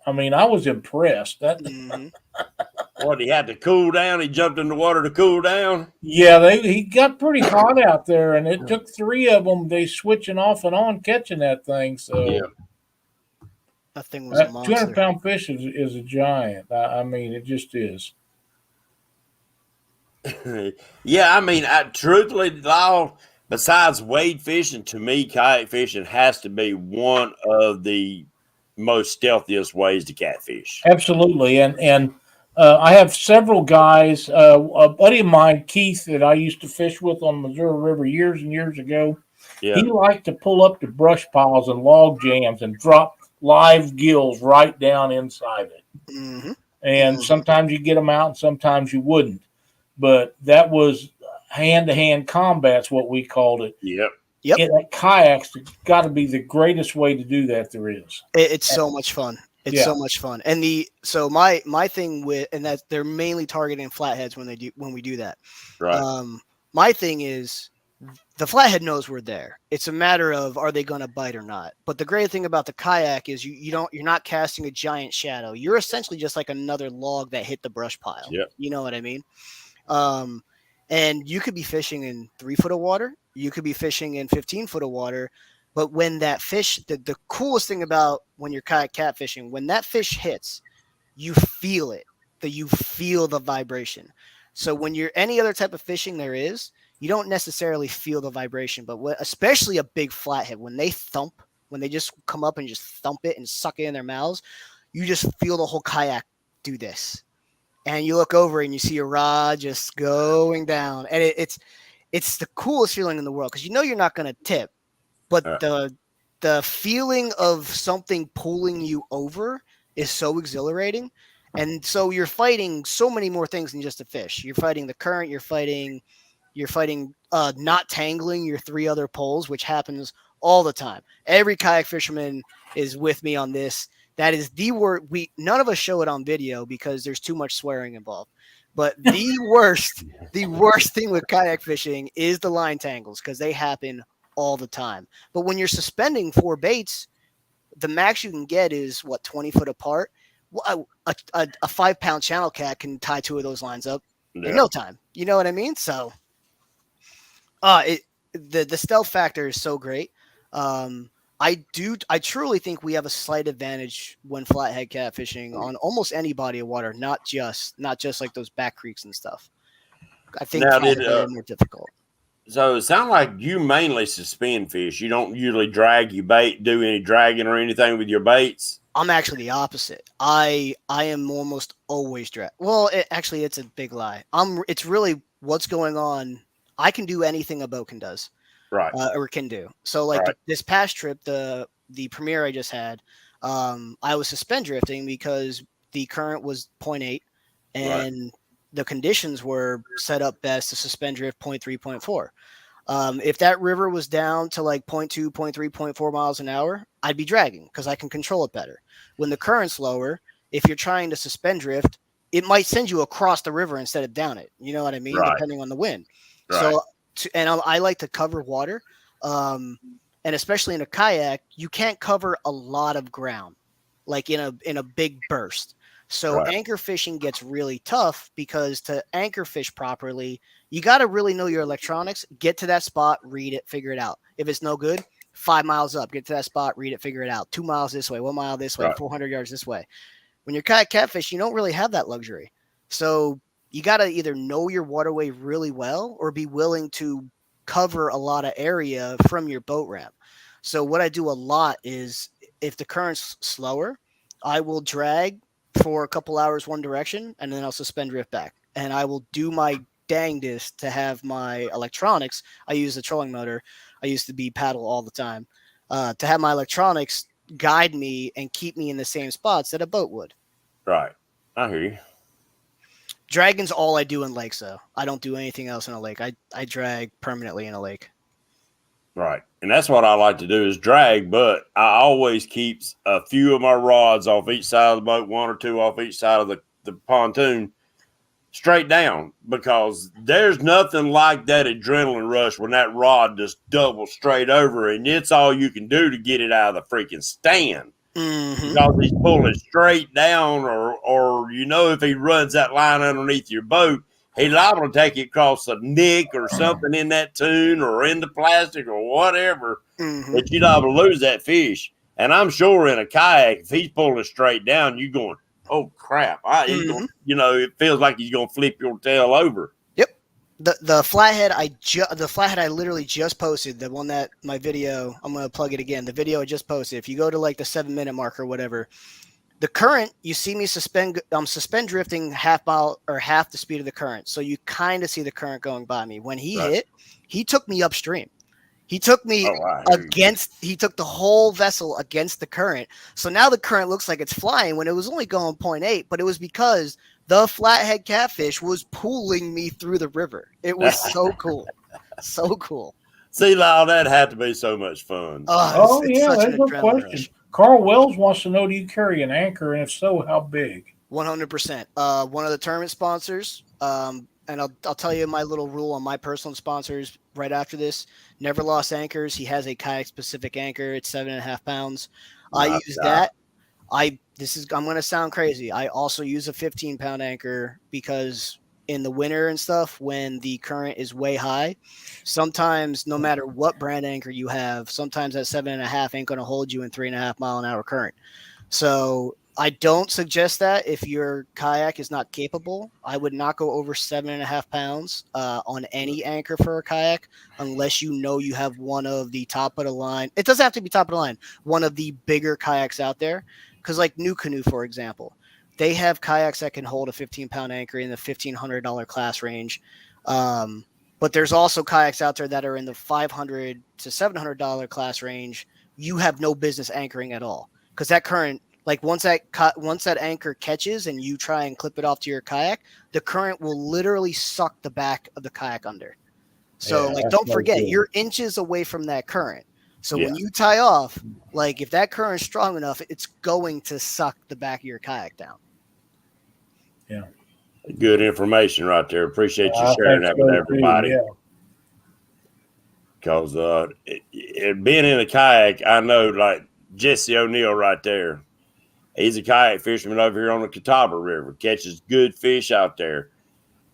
I mean, I was impressed. What, he had to cool down? He jumped in the water to cool down? Yeah, he got pretty hot out there, and it took 3 of them. They switching off and on catching that thing. So that thing was a monster. 200-pound fish is a giant. I mean, it just is. Yeah, I mean, truthfully, Lyle, besides wade fishing, to me, kayak fishing has to be one of the most stealthiest ways to catfish. Absolutely, and I have several guys. A buddy of mine, Keith, that I used to fish with on Missouri River years and years ago. Yeah. He liked to pull up to brush piles and log jams and drop live gills right down inside it. Mm-hmm. And sometimes you get them out, and sometimes you wouldn't. But that was hand-to-hand combat's what we called it. Yep. Kayaks got to be the greatest way to do that there is. It's so much fun. It's so much fun. And my thing with, and that they're mainly targeting flatheads when we do that. Right. My thing is the flathead knows we're there. It's a matter of, are they going to bite or not? But the great thing about the kayak is you're not casting a giant shadow. You're essentially just like another log that hit the brush pile. Yep. You know what I mean? And you could be fishing in 3 foot of water. You could be fishing in 15 foot of water. But when that fish, the coolest thing about when you're kayak catfishing, when that fish hits, you feel it. You feel the vibration. So when you're any other type of fishing there is, you don't necessarily feel the vibration. But especially a big flathead, when they thump, when they just come up and just thump it and suck it in their mouths, you just feel the whole kayak do this. And you look over and you see a rod just going down. And it's the coolest feeling in the world because you're not going to tip. But the feeling of something pulling you over is so exhilarating. And so you're fighting so many more things than just a fish. You're fighting the current. You're fighting not tangling your 3 other poles, which happens all the time. Every kayak fisherman is with me on this. That is the word. None of us show it on video because there's too much swearing involved. But the worst thing with kayak fishing is the line tangles because they happen all the time. But when you're suspending 4 baits, the max you can get is 20 foot apart. A 5-pound channel cat can tie 2 of those lines up in no time. You know what I mean? So, the stealth factor is so great. I truly think we have a slight advantage when flathead catfishing on almost any body of water, not just like those back creeks and stuff. I think they're more difficult. So it sounds like you mainly suspend fish. You don't usually drag your bait, do any dragging or anything with your baits. I'm actually the opposite. I am almost always drag. Well, it's a big lie. It's really what's going on. I can do anything a boat can does. Right. Or can do. So like this past trip, the premiere I just had, I was suspend drifting because the current was 0.8 and the conditions were set up best to suspend drift 0.3, 0.4. If that river was down to like 0.2, 0.3, 0.4 miles an hour, I'd be dragging because I can control it better. When the current's lower, if you're trying to suspend drift, it might send you across the river instead of down it. You know what I mean? Right. Depending on the wind. Right. So, I like to cover water. And especially in a kayak, you can't cover a lot of ground, like in a big burst. So anchor fishing gets really tough because to anchor fish properly, you got to really know your electronics, get to that spot, read it, figure it out. If it's no good, 5 miles up, get to that spot, read it, figure it out. 2 miles this way, 1 mile this way, 400 yards this way. When you're kayak catfish, you don't really have that luxury. So you got to either know your waterway really well or be willing to cover a lot of area from your boat ramp. So what I do a lot is if the current's slower, I will drag for a couple hours one direction and then I'll suspend drift back. And I will do my dangest to have my electronics. I use a trolling motor. I used to be paddle all the time. To have my electronics guide me and keep me in the same spots that a boat would. Right. I hear you. Dragging's all I do in lakes, though. I don't do anything else in a lake. I drag permanently in a lake. Right. And that's what I like to do is drag, but I always keep a few of my rods off each side of the boat, 1 or 2 off each side of the pontoon, straight down, because there's nothing like that adrenaline rush when that rod just doubles straight over, and it's all you can do to get it out of the freaking stand. Mm-hmm. Because he's pulling straight down, or if he runs that line underneath your boat, he's liable to take it across a nick or something in that tune or in the plastic or whatever, that you're liable to lose that fish. And I'm sure in a kayak, if he's pulling straight down, you're going, oh crap! It feels like he's going to flip your tail over. Yep. The flathead I literally just posted, the one that my video, I'm going to plug it again. The video I just posted. If you go to like the 7-minute mark or whatever, the current, you see me suspend drifting half mile or half the speed of the current. So you kind of see the current going by me. When he hit, he took me upstream. He took me he took the whole vessel against the current. So now the current looks like it's flying when it was only going 0.8, but it was because the flathead catfish was pulling me through the river. It was so cool. So cool. See, Lyle, that had to be so much fun. There's no question. Rush. Carl Wells wants to know, do you carry an anchor? And if so, how big? 100%. One of the tournament sponsors, and I'll tell you my little rule on my personal sponsors right after this. Never Lost Anchors. He has a kayak-specific anchor. It's 7.5 pounds. I use that. I'm going to sound crazy. I also use a 15-pound anchor because in the winter and stuff, when the current is way high, sometimes no matter what brand anchor you have, sometimes that 7.5 ain't going to hold you in 3.5 mile an hour current. So I don't suggest that if your kayak is not capable. I would not go over 7.5 pounds on any anchor for a kayak unless you know you have one of the top of the line. It doesn't have to be top of the line. One of the bigger kayaks out there, because like New Canoe, for example, they have kayaks that can hold a 15-pound anchor in the $1,500 class range. But there's also kayaks out there that are in the $500 to $700 class range. You have no business anchoring at all because that current, like once that anchor catches and you try and clip it off to your kayak, the current will literally suck the back of the kayak under. So don't forget, you're inches away from that current. So when you tie off, like if that current's strong enough, it's going to suck the back of your kayak down. Yeah. Good information right there. Appreciate you sharing that with everybody. Yeah. Because being in a kayak, I know like Jesse O'Neill right there. He's a kayak fisherman over here on the Catawba River, catches good fish out there.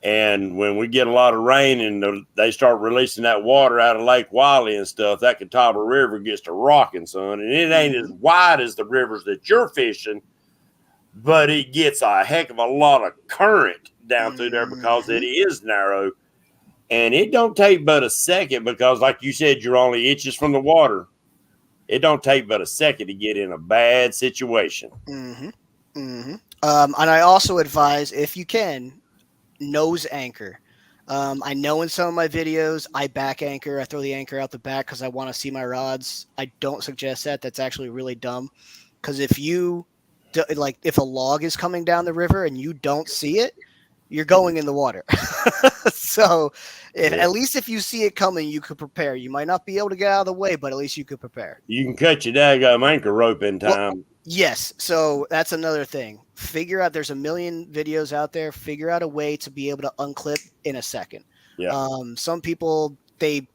And when we get a lot of rain and they start releasing that water out of Lake Wiley and stuff, that Catawba River gets to rocking, son. And it ain't as wide as the rivers that you're fishing, but it gets a heck of a lot of current down through there because it is narrow. And it don't take but a second because, like you said, you're only inches from the water. It don't take but a second to get in a bad situation. And I also advise, if you can, nose anchor. I know in some of my videos I back anchor. I throw the anchor out the back because I want to see my rods. I don't suggest that. That's actually really dumb. Because if if a log is coming down the river and you don't see it, you're going in the water. So at least if you see it coming, you could prepare. You might not be able to get out of the way, but at least you could prepare. You can cut your daggum anchor rope in time. Well, yes. So that's another thing. Figure out, there's a million videos out there. Figure out a way to be able to unclip in a second. Yeah. Some people, they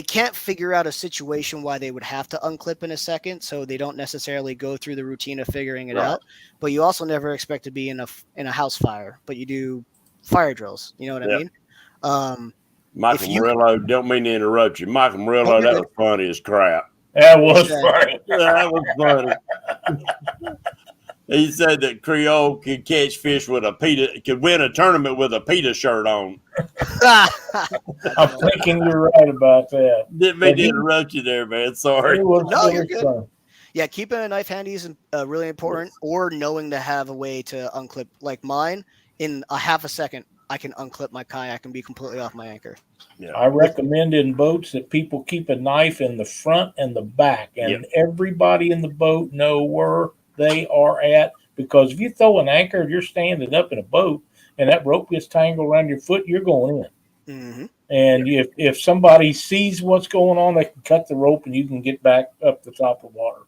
can't figure out a situation why they would have to unclip in a second, so they don't necessarily go through the routine of figuring it out. But you also never expect to be in a house fire, but you do fire drills. You know what I mean? Michael Murillo, don't mean to interrupt you. Michael Murillo, that was funny as crap. That was funny. That was funny. He said that Creole could catch fish with could win a tournament with a PETA shirt on. I'm thinking you're right about that. Didn't mean to interrupt you there, man. Sorry. No, you're good. Fun. Yeah, keeping a knife handy is really important, or knowing to have a way to unclip. Like mine, in a half a second, I can unclip my kayak and be completely off my anchor. Yeah. I recommend in boats that people keep a knife in the front and the back, and everybody in the boat know where they are at, because if you throw an anchor and you're standing up in a boat and that rope gets tangled around your foot, you're going in. And if somebody sees what's going on, they can cut the rope and you can get back up the top of water.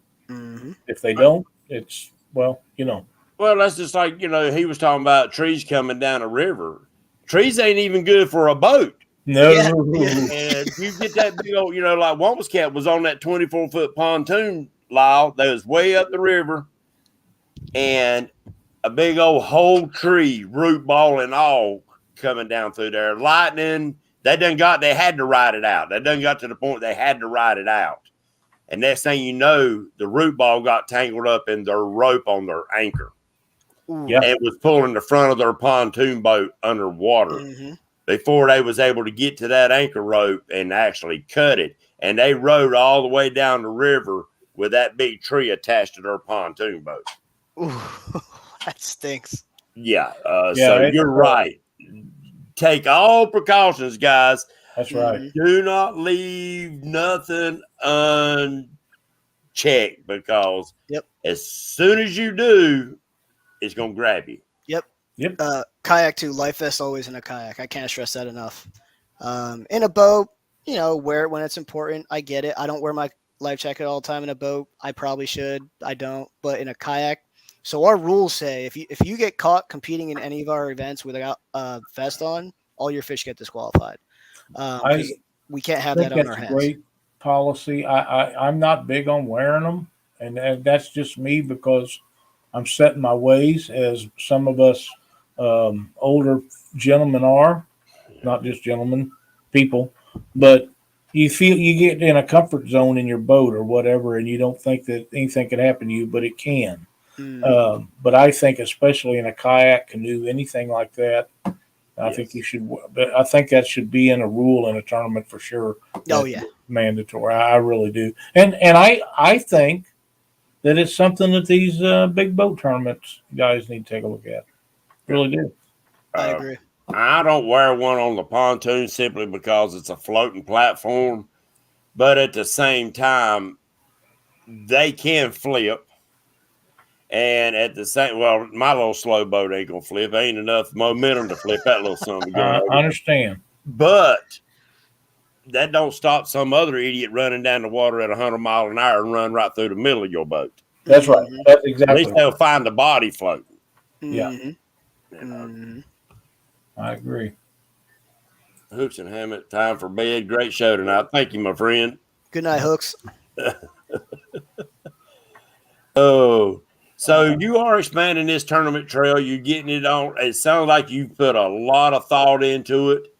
If they don't, it's, well, you know. Well, that's just like, he was talking about trees coming down a river. Trees ain't even good for a boat. No. And you get that big old, like Wompus Cat was on that 24-foot pontoon, Lyle, that was way up the river. And a big old whole tree, root ball and all, coming down through there. Lightning, they had to ride it out. They done got to the point they had to ride it out. And next thing you know, the root ball got tangled up in their rope on their anchor. Yeah. It was pulling the front of their pontoon boat underwater. Before they was able to get to that anchor rope and actually cut it. And they rode all the way down the river with that big tree attached to their pontoon boat. Ooh, that stinks. Yeah. So you're right. Take all precautions, guys. That's right. Do not leave nothing unchecked, because as soon as you do, it's going to grab you. Yep. Kayak too. Life vest always in a kayak. I can't stress that enough. In a boat, wear it when it's important. I get it. I don't wear my life jacket all the time in a boat. I probably should. I don't. But in a kayak, so our rules say if you get caught competing in any of our events without a vest on, all your fish get disqualified. We can't have that on our hands. Great policy. I'm not big on wearing them, and that's just me because I'm set in my ways, as some of us older gentlemen are, not just gentlemen, people, but you feel you get in a comfort zone in your boat or whatever, and you don't think that anything could happen to you, but it can. But I think, especially in a kayak, canoe, anything like that, I think you should. I think that should be in a rule in a tournament for sure. Oh yeah, mandatory. I really do, and I think that it's something that these big boat tournaments guys need to take a look at. Really do. I agree. I don't wear one on the pontoon simply because it's a floating platform, but at the same time, they can flip. And at the same, my little slow boat ain't gonna flip. Ain't enough momentum to flip that little son of a gun. I understand. But that don't stop some other idiot running down the water at 100 miles an hour and run right through the middle of your boat. That's right. That's At exactly least they'll find the body floating. Yeah. You know. I agree. Hooks and Hammett, time for bed. Great show tonight. Thank you, my friend. Good night, Hooks. Oh, so you are expanding this tournament trail. You're getting it on. It sounds like you put a lot of thought into it.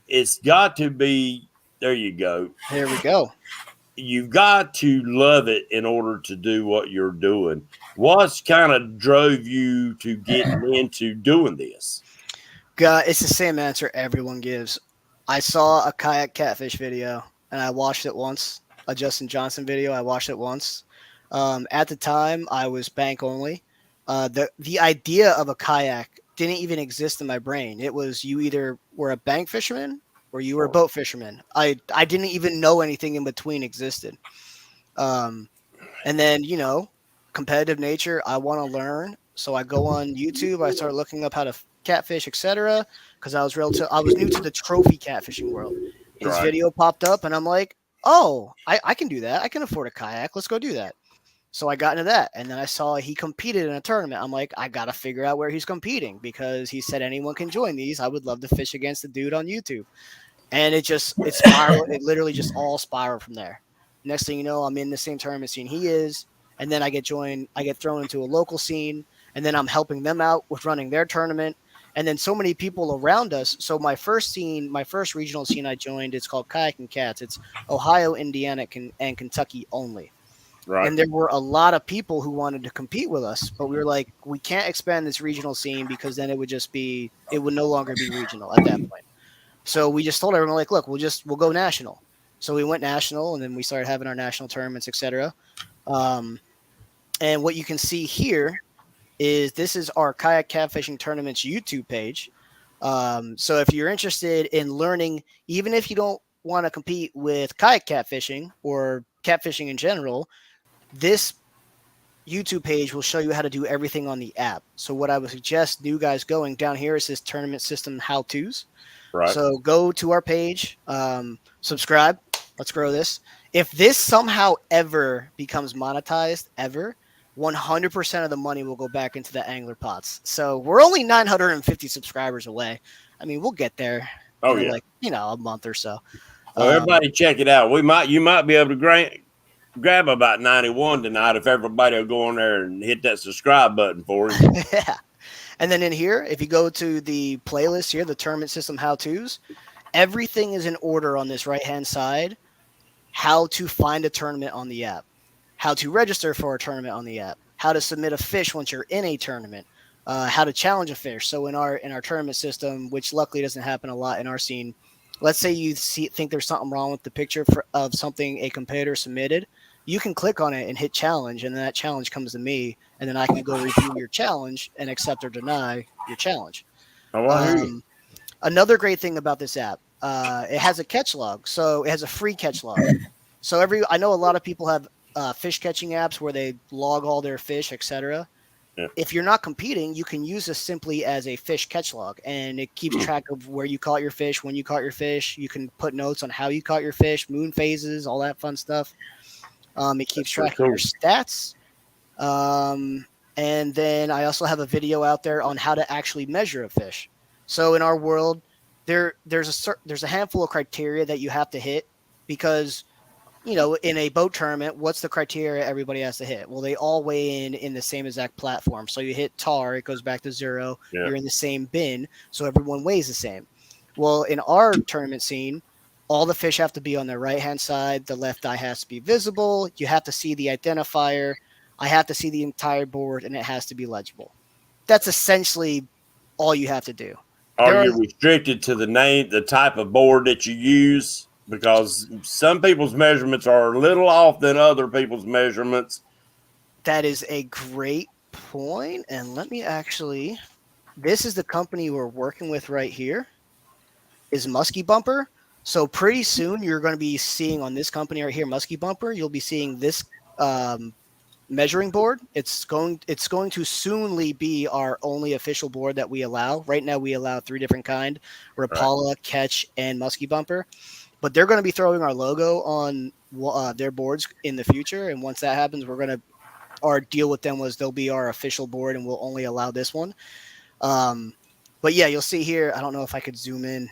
It's got to be. There you go. There we go. You've got to love it in order to do what you're doing. What's kind of drove you to get into doing this? God, it's the same answer everyone gives. I saw a kayak catfish video and I watched it once. A Justin Johnson video, I watched it once. At the time, I was bank only. The idea of a kayak didn't even exist in my brain. It was you either were a bank fisherman or you were a boat fisherman. I didn't even know anything in between existed. And then, competitive nature, I want to learn. So I go on YouTube. I start looking up how to catfish, etc. Because I was new to the trophy catfishing world. His video popped up, and I'm like, oh, I can do that. I can afford a kayak. Let's go do that. So I got into that, and then I saw he competed in a tournament. I'm like, I got to figure out where he's competing because he said anyone can join these. I would love to fish against the dude on YouTube. And it spiraled. It literally just all spiraled from there. Next thing you know, I'm in the same tournament scene he is, and then I get thrown into a local scene, and then I'm helping them out with running their tournament. And then so many people around us. So my first regional scene I joined, it's called Kayak and Cats. It's Ohio, Indiana, and Kentucky only. Right. And there were a lot of people who wanted to compete with us, but we were like, we can't expand this regional scene because then it would no longer be regional at that point. So we just told everyone, like, look, we'll go national. So we went national, and then we started having our national tournaments, etc. And what you can see here is this is our Kayak Catfishing Tournaments YouTube page. So if you're interested in learning, even if you don't want to compete with kayak catfishing or catfishing in general, this YouTube page will show you how to do everything on the app. So what I would suggest new guys going down here is this tournament system how-tos. Right. So go to our page, subscribe. Let's grow this. If this somehow ever becomes monetized, 100% of the money will go back into the angler pots. So we're only 950 subscribers away. I mean, we'll get there. Oh, yeah. A month or so. So everybody check it out. You might be able to grab about 91 tonight if everybody will go on there and hit that subscribe button for you. Yeah. And then in here, if you go to the playlist here, the tournament system how-tos, everything is in order on this right-hand side. How to find a tournament on the app, how to register for a tournament on the app, how to submit a fish once you're in a tournament, how to challenge a fish. So in our tournament system, which luckily doesn't happen a lot in our scene, let's say you think there's something wrong with the picture of something a competitor submitted, you can click on it and hit challenge, and then that challenge comes to me, and then I can go review your challenge and accept or deny your challenge. Another great thing about this app, it has a catch log. So it has a free catch log. So I know a lot of people have fish catching apps where they log all their fish, etc. Yeah. If you're not competing, you can use this simply as a fish catch log, and it keeps track of where you caught your fish, when you caught your fish. You can put notes on how you caught your fish, moon phases, all that fun stuff. It keeps track of your stats. And then I also have a video out there on how to actually measure a fish. So in our world, there's a handful of criteria that you have to hit because, in a boat tournament, what's the criteria everybody has to hit? Well, they all weigh in the same exact platform. So you hit tar, it goes back to 0. Yeah. You're in the same bin, so everyone weighs the same. Well, in our tournament scene, all the fish have to be on the right-hand side. The left eye has to be visible. You have to see the identifier. I have to see the entire board, and it has to be legible. That's essentially all you have to do. Are you restricted to the type of board that you use? Because some people's measurements are a little off than other people's measurements. That is a great point. And let me this is the company we're working with right here, is Muskie Bumper. So pretty soon you're going to be seeing on this company right here, Muskie Bumper, you'll be seeing this measuring board. It's going to soonly be our only official board that we allow. Right now we allow 3 different kind: Rapala, Catch, and Muskie Bumper. but they're going to be throwing our logo on their boards in the future. And once that happens, our deal with them was they'll be our official board and we'll only allow this one. But yeah, you'll see here. I don't know if I could zoom in.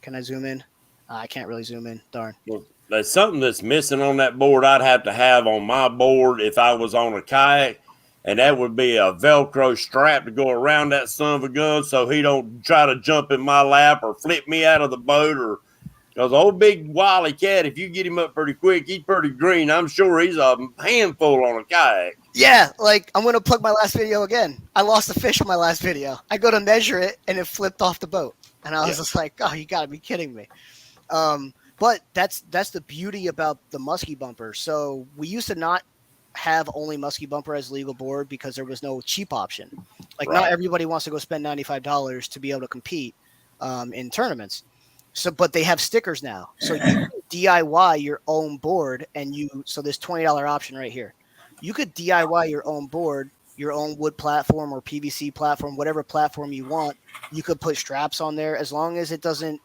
Can I zoom in? I can't really zoom in. Darn. Well, there's something that's missing on that board I'd have to have on my board if I was on a kayak, and that would be a Velcro strap to go around that son of a gun so he don't try to jump in my lap or flip me out of the boat. Or because old big wily cat, if you get him up pretty quick, he's pretty green. I'm sure he's a handful on a kayak. Yeah, like I'm going to plug my last video again. I lost a fish in my last video. I go to measure it, and it flipped off the boat. And I was just like, oh, you got to be kidding me. But that's the beauty about the musky bumper. So we used to not have only musky bumper as legal board because there was no cheap option. Like not everybody wants to go spend $95 to be able to compete in tournaments. So, but they have stickers now. So you can DIY your own board, and so this $20 option right here. You could DIY your own board, your own wood platform or PVC platform, whatever platform you want. You could put straps on there as long as it doesn't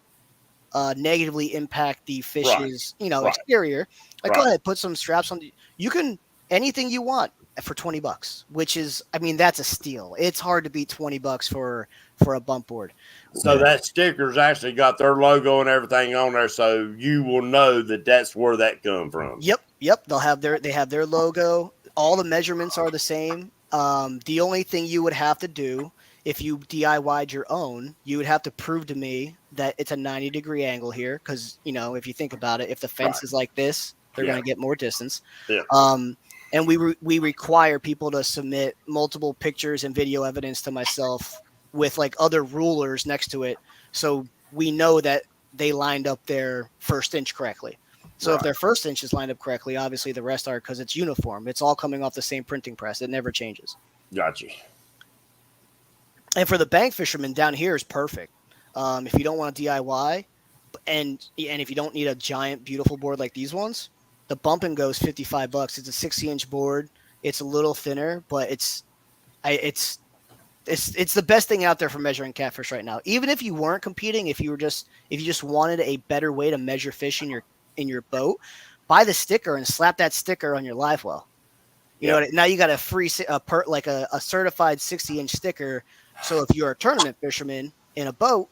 negatively impact the fish's, exterior. Like, go ahead, put some straps on. You can anything you want for $20, which is, I mean, that's a steal. It's hard to beat $20 for a bump board. So that sticker's actually got their logo and everything on there, so you will know that that's where that come from. Yep. They have their logo. All the measurements are the same. The only thing you would have to do if you DIY'd your own, you would have to prove to me that it's a 90-degree angle here. Because, if you think about it, if the fence is like this, they're going to get more distance. Yeah. And we require people to submit multiple pictures and video evidence to myself with like other rulers next to it. So we know that they lined up their first inch correctly. So if their first inch is lined up correctly, obviously the rest are, because it's uniform. It's all coming off the same printing press. It never changes. Gotcha. And for the bank fisherman, down here is perfect. If you don't want to DIY, and if you don't need a giant, beautiful board like these ones, the Bump and Go is $55. It's a 60-inch board. It's a little thinner, but it's the best thing out there for measuring catfish right now. Even if you weren't competing, if you just wanted a better way to measure fish in your boat, buy the sticker and slap that sticker on your live well. You know, now you got a free a certified 60-inch sticker. So if you're a tournament fisherman in a boat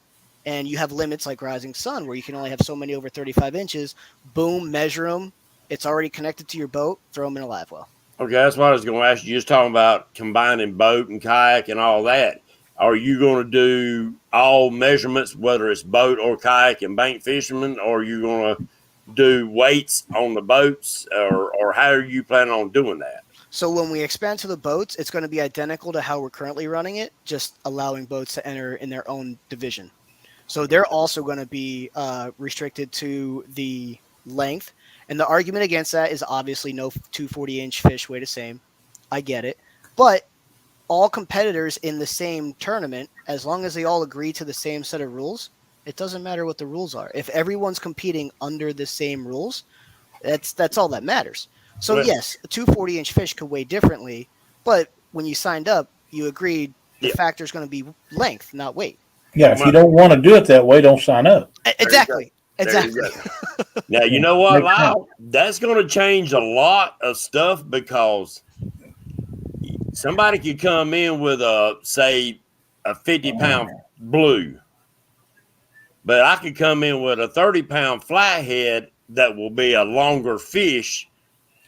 and you have limits like Rising Sun where you can only have so many over 35 inches, boom, measure them. It's already connected to your boat. Throw them in a live well. Okay, that's what I was going to ask you. Just talking about combining boat and kayak and all that. Are you going to do all measurements, whether it's boat or kayak and bank fishermen, or are you going to do weights on the boats, or how are you planning on doing that? So when we expand to the boats, it's going to be identical to how we're currently running it, just allowing boats to enter in their own division. So they're also going to be restricted to the length. And the argument against that is obviously no 240-inch fish weigh the same. I get it. But all competitors in the same tournament, as long as they all agree to the same set of rules, it doesn't matter what the rules are. If everyone's competing under the same rules, that's all that matters. So yes, a 240-inch fish could weigh differently, but when you signed up, you agreed the factor is going to be length, not weight. Yeah, if you don't want to do it that way, don't sign up. Exactly. Now, you know what, Lyle? That's going to change a lot of stuff because somebody could come in with say a 50-pound blue, but I could come in with a 30-pound flathead that will be a longer fish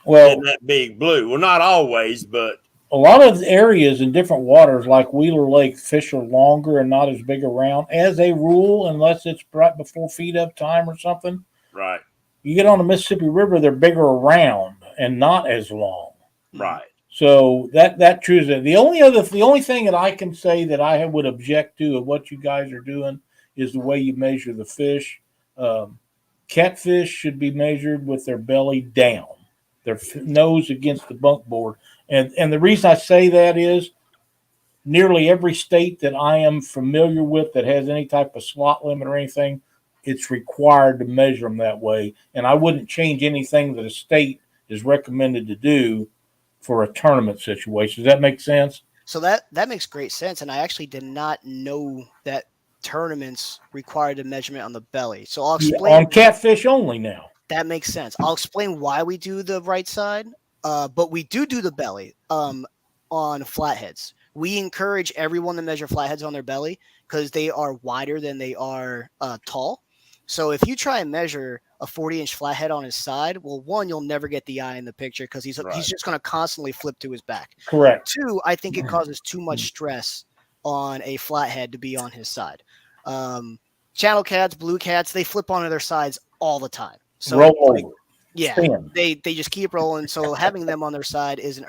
than that big blue. Well, not always, but a lot of areas in different waters, like Wheeler Lake, fish are longer and not as big around as a rule, unless it's right before feed up time or something. Right. You get on the Mississippi River, they're bigger around and not as long. Right. So that trues it. The only thing that I can say that I would object to of what you guys are doing is the way you measure the fish. Catfish should be measured with their belly down, their nose against the bunk board. And the reason I say that is nearly every state that I am familiar with that has any type of slot limit or anything, it's required to measure them that way. And I wouldn't change anything that a state is recommended to do for a tournament situation. Does that make sense? So that makes great sense. And I actually did not know that tournaments require the measurement on the belly. So I'll explain on catfish only now. That makes sense. I'll explain why we do the right side, but we do the belly on flatheads. We encourage everyone to measure flatheads on their belly because they are wider than they are tall. So if you try and measure a 40-inch flathead on his side, well, one, you'll never get the eye in the picture because he's just going to constantly flip to his back. Correct. Two, I think it causes too much stress on a flathead to be on his side. Channel cats, blue cats, they flip onto their sides all the time. So roll over. Yeah, Spin. they just keep rolling. So having them on their side isn't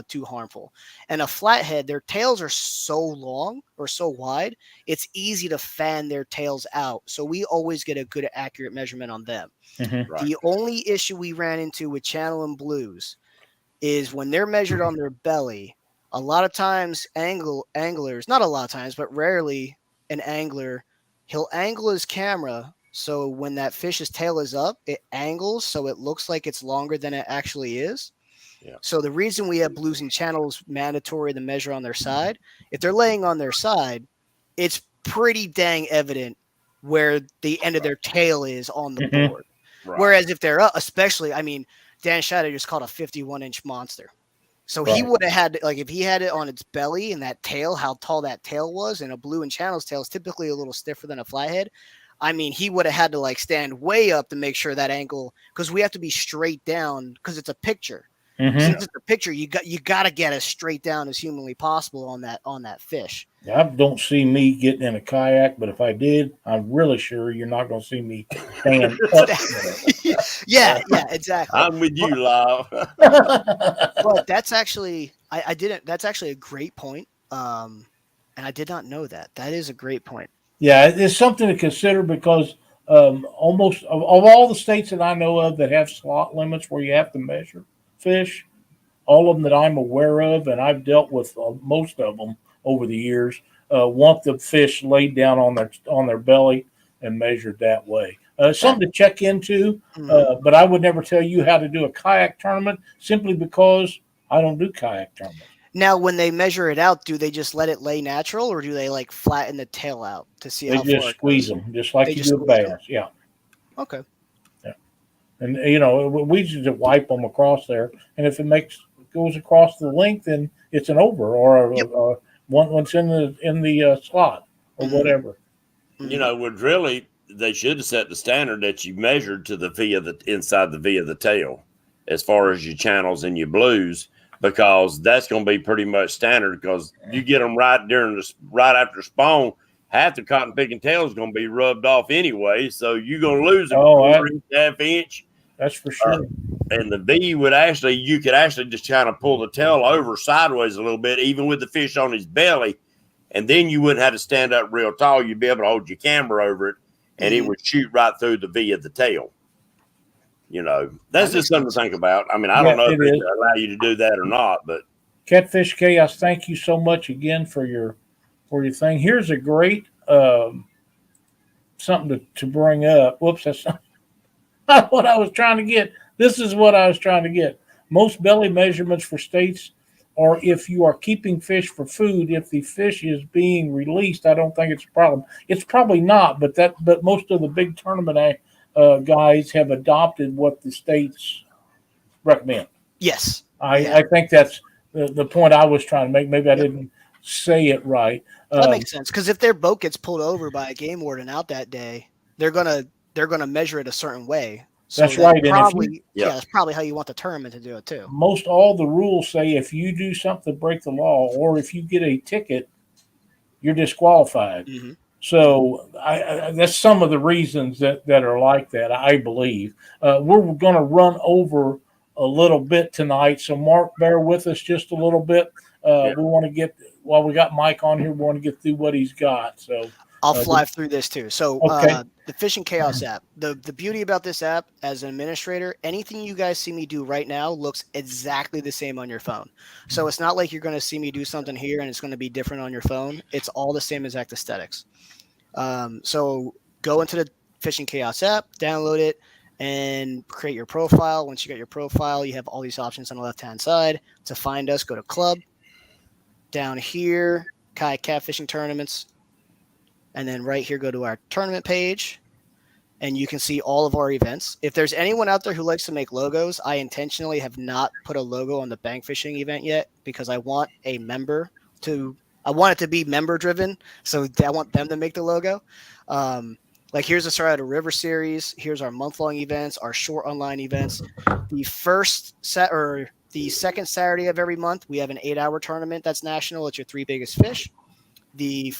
too harmful. And a flathead, their tails are so long or so wide, it's easy to fan their tails out. So we always get a good, accurate measurement on them. Mm-hmm. Right. The only issue we ran into with channel and blues is when they're measured on their belly. A lot of times, anglers, not a lot of times, but rarely, an angler, he'll angle his camera. So when that fish's tail is up, it angles so it looks like it's longer than it actually is. Yeah. So the reason we have blues and channels mandatory to measure on their side, if they're laying on their side, it's pretty dang evident where the end of their tail is on the board. Right. Whereas if they're up, especially, I mean, Dan Shadow just caught a 51-inch monster. So he would have had, like, if he had it on its belly and that tail, how tall that tail was, and a blue and channel's tail is typically a little stiffer than a flathead. I mean, he would have had to like stand way up to make sure that angle, because we have to be straight down because it's a picture. Mm-hmm. Since it's a picture, you got to get as straight down as humanly possible on that fish. I don't see me getting in a kayak, but if I did, I'm really sure you're not going to see me stand up. yeah, exactly. I'm with you, Lyle. But that's actually I didn't. That's actually a great point. And I did not know that. That is a great point. Yeah, it's something to consider because almost of all the states that I know of that have slot limits where you have to measure fish, all of them that I'm aware of, and I've dealt with most of them over the years, want the fish laid down on their belly and measured that way. Something to check into, but I would never tell you how to do a kayak tournament simply because I don't do kayak tournaments. Now, when they measure it out, do they just let it lay natural, or do they like flatten the tail out to see how far it goes? They just squeeze them, just like you do a bass. Yeah. Okay. Yeah. And we just wipe them across there, and if it goes across the length, then it's an over or one's in the slot or whatever. Would really they should have set the standard that you measured to the V of the inside the V of the tail, as far as your channels and your blues. Because that's going to be pretty much standard. Because you get them right after spawn, half the cotton picking tail is going to be rubbed off anyway. So you're going to lose a half inch. That's for sure. And the V you could actually just kind of pull the tail over sideways a little bit, even with the fish on his belly, and then you wouldn't have to stand up real tall. You'd be able to hold your camera over it, and it would shoot right through the V of the tail. That's just something to think about. I mean, I don't know if they allow you to do that or not, but Catfish Chaos, thank you so much again for your thing. Here's a great something to bring up. Whoops, that's not what I was trying to get. This is what I was trying to get. Most belly measurements for states are if you are keeping fish for food. If the fish is being released, I don't think it's a problem. It's probably not, but most of the big tournament guys have adopted what the states recommend. Yes. I think that's the point I was trying to make. Maybe I didn't say it right. That makes sense, because if their boat gets pulled over by a game warden out that day, they're gonna measure it a certain way. So that's right. That's probably how you want the tournament to do it too. Most all the rules say if you do something to break the law or if you get a ticket, you're disqualified. Mm-hmm. So that's some of the reasons that are like that, I believe. We're going to run over a little bit tonight. So, Mark, bear with us just a little bit. We want to get, while we got Mike on here, we want to get through what he's got. So I'll fly through this too. So the Fishing Chaos app, the beauty about this app as an administrator, anything you guys see me do right now looks exactly the same on your phone. So it's not like you're going to see me do something here and it's going to be different on your phone. It's all the same exact aesthetics. So go into the Fishing Chaos app, download it, and create your profile. Once you get your profile, you have all these options on the left-hand side. To find us, go to Club. Down here, Kayak Catfishing Tournaments. and then right here, go to our tournament page, and you can see all of our events. If there's anyone out there who likes to make logos, I intentionally have not put a logo on the bank fishing event yet because I want I want it to be member driven. So I want them to make the logo. Like here's the Sarada River Series. Here's our month-long events, our short online events. The second Saturday of every month, we have an 8-hour tournament that's national. It's your 3 biggest fish. The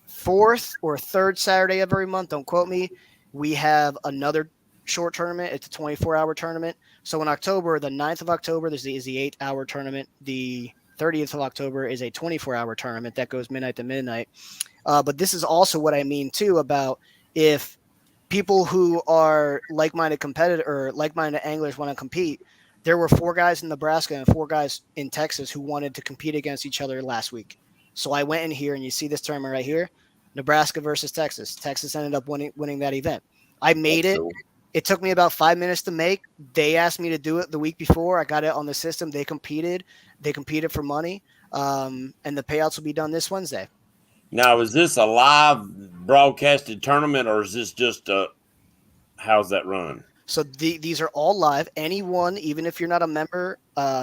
fourth or third Saturday of every month, don't quote me, we have another short tournament. It's a 24-hour tournament. So in October, the 9th of October, is the 8-hour tournament. The 30th of October is a 24-hour tournament that goes midnight to midnight. But this is also what I mean too about if people who are like-minded competitor or like-minded anglers want to compete. There were 4 guys in Nebraska and 4 guys in Texas who wanted to compete against each other last week. So I went in here, and you see this tournament right here, Nebraska versus Texas. Texas ended up winning that event. I made it. Cool. It took me about 5 minutes to make. They asked me to do it the week before. I got it on the system. They competed. They competed for money, and the payouts will be done this Wednesday. Now, is this a live broadcasted tournament, or is this just how's that run? So these are all live. Anyone, even if you're not a member,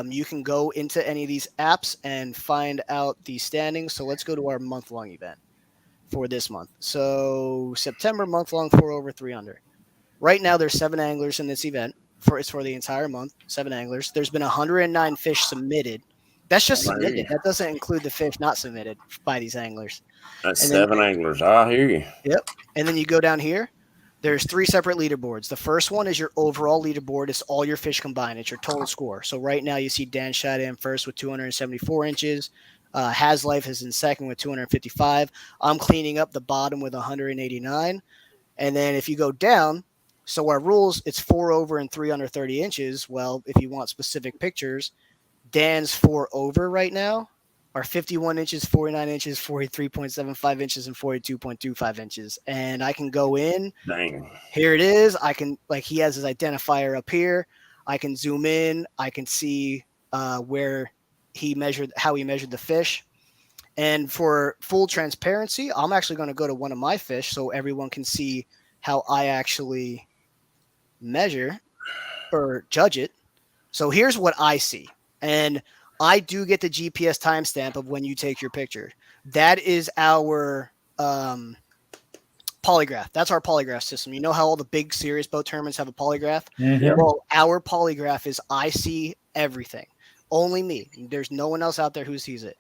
you can go into any of these apps and find out the standings. So let's go to our month-long event for this month. So September month-long 4 over 3 under. Right now, there's 7 anglers in this event. It's for the entire month, 7 anglers. There's been 109 fish submitted. That's just submitted. That doesn't include the fish not submitted by these anglers. That's 7 anglers. I hear you. Yep. And then you go down here. There's 3 separate leaderboards. The first one is your overall leaderboard. It's all your fish combined. It's your total score. So right now you see Dan shot in first with 274 inches. Has Life is in second with 255. I'm cleaning up the bottom with 189. And then if you go down, so our rules, it's 4 over and 3 under 30 inches. Well, if you want specific pictures, Dan's 4 over right now are 51 inches, 49 inches, 43.75 inches, and 42.25 inches. And I can go in. Dang. Here it is. I can, like, he has his identifier up here. I can zoom in. I can see where how he measured the fish. And for full transparency, I'm actually going to go to one of my fish so everyone can see how I actually measure or judge it. So here's what I see. And I do get the GPS timestamp of when you take your picture. That is our polygraph. That's our polygraph system. You know how all the big serious boat tournaments have a polygraph? Mm-hmm. Well, our polygraph is I see everything. Only me. There's no one else out there who sees it.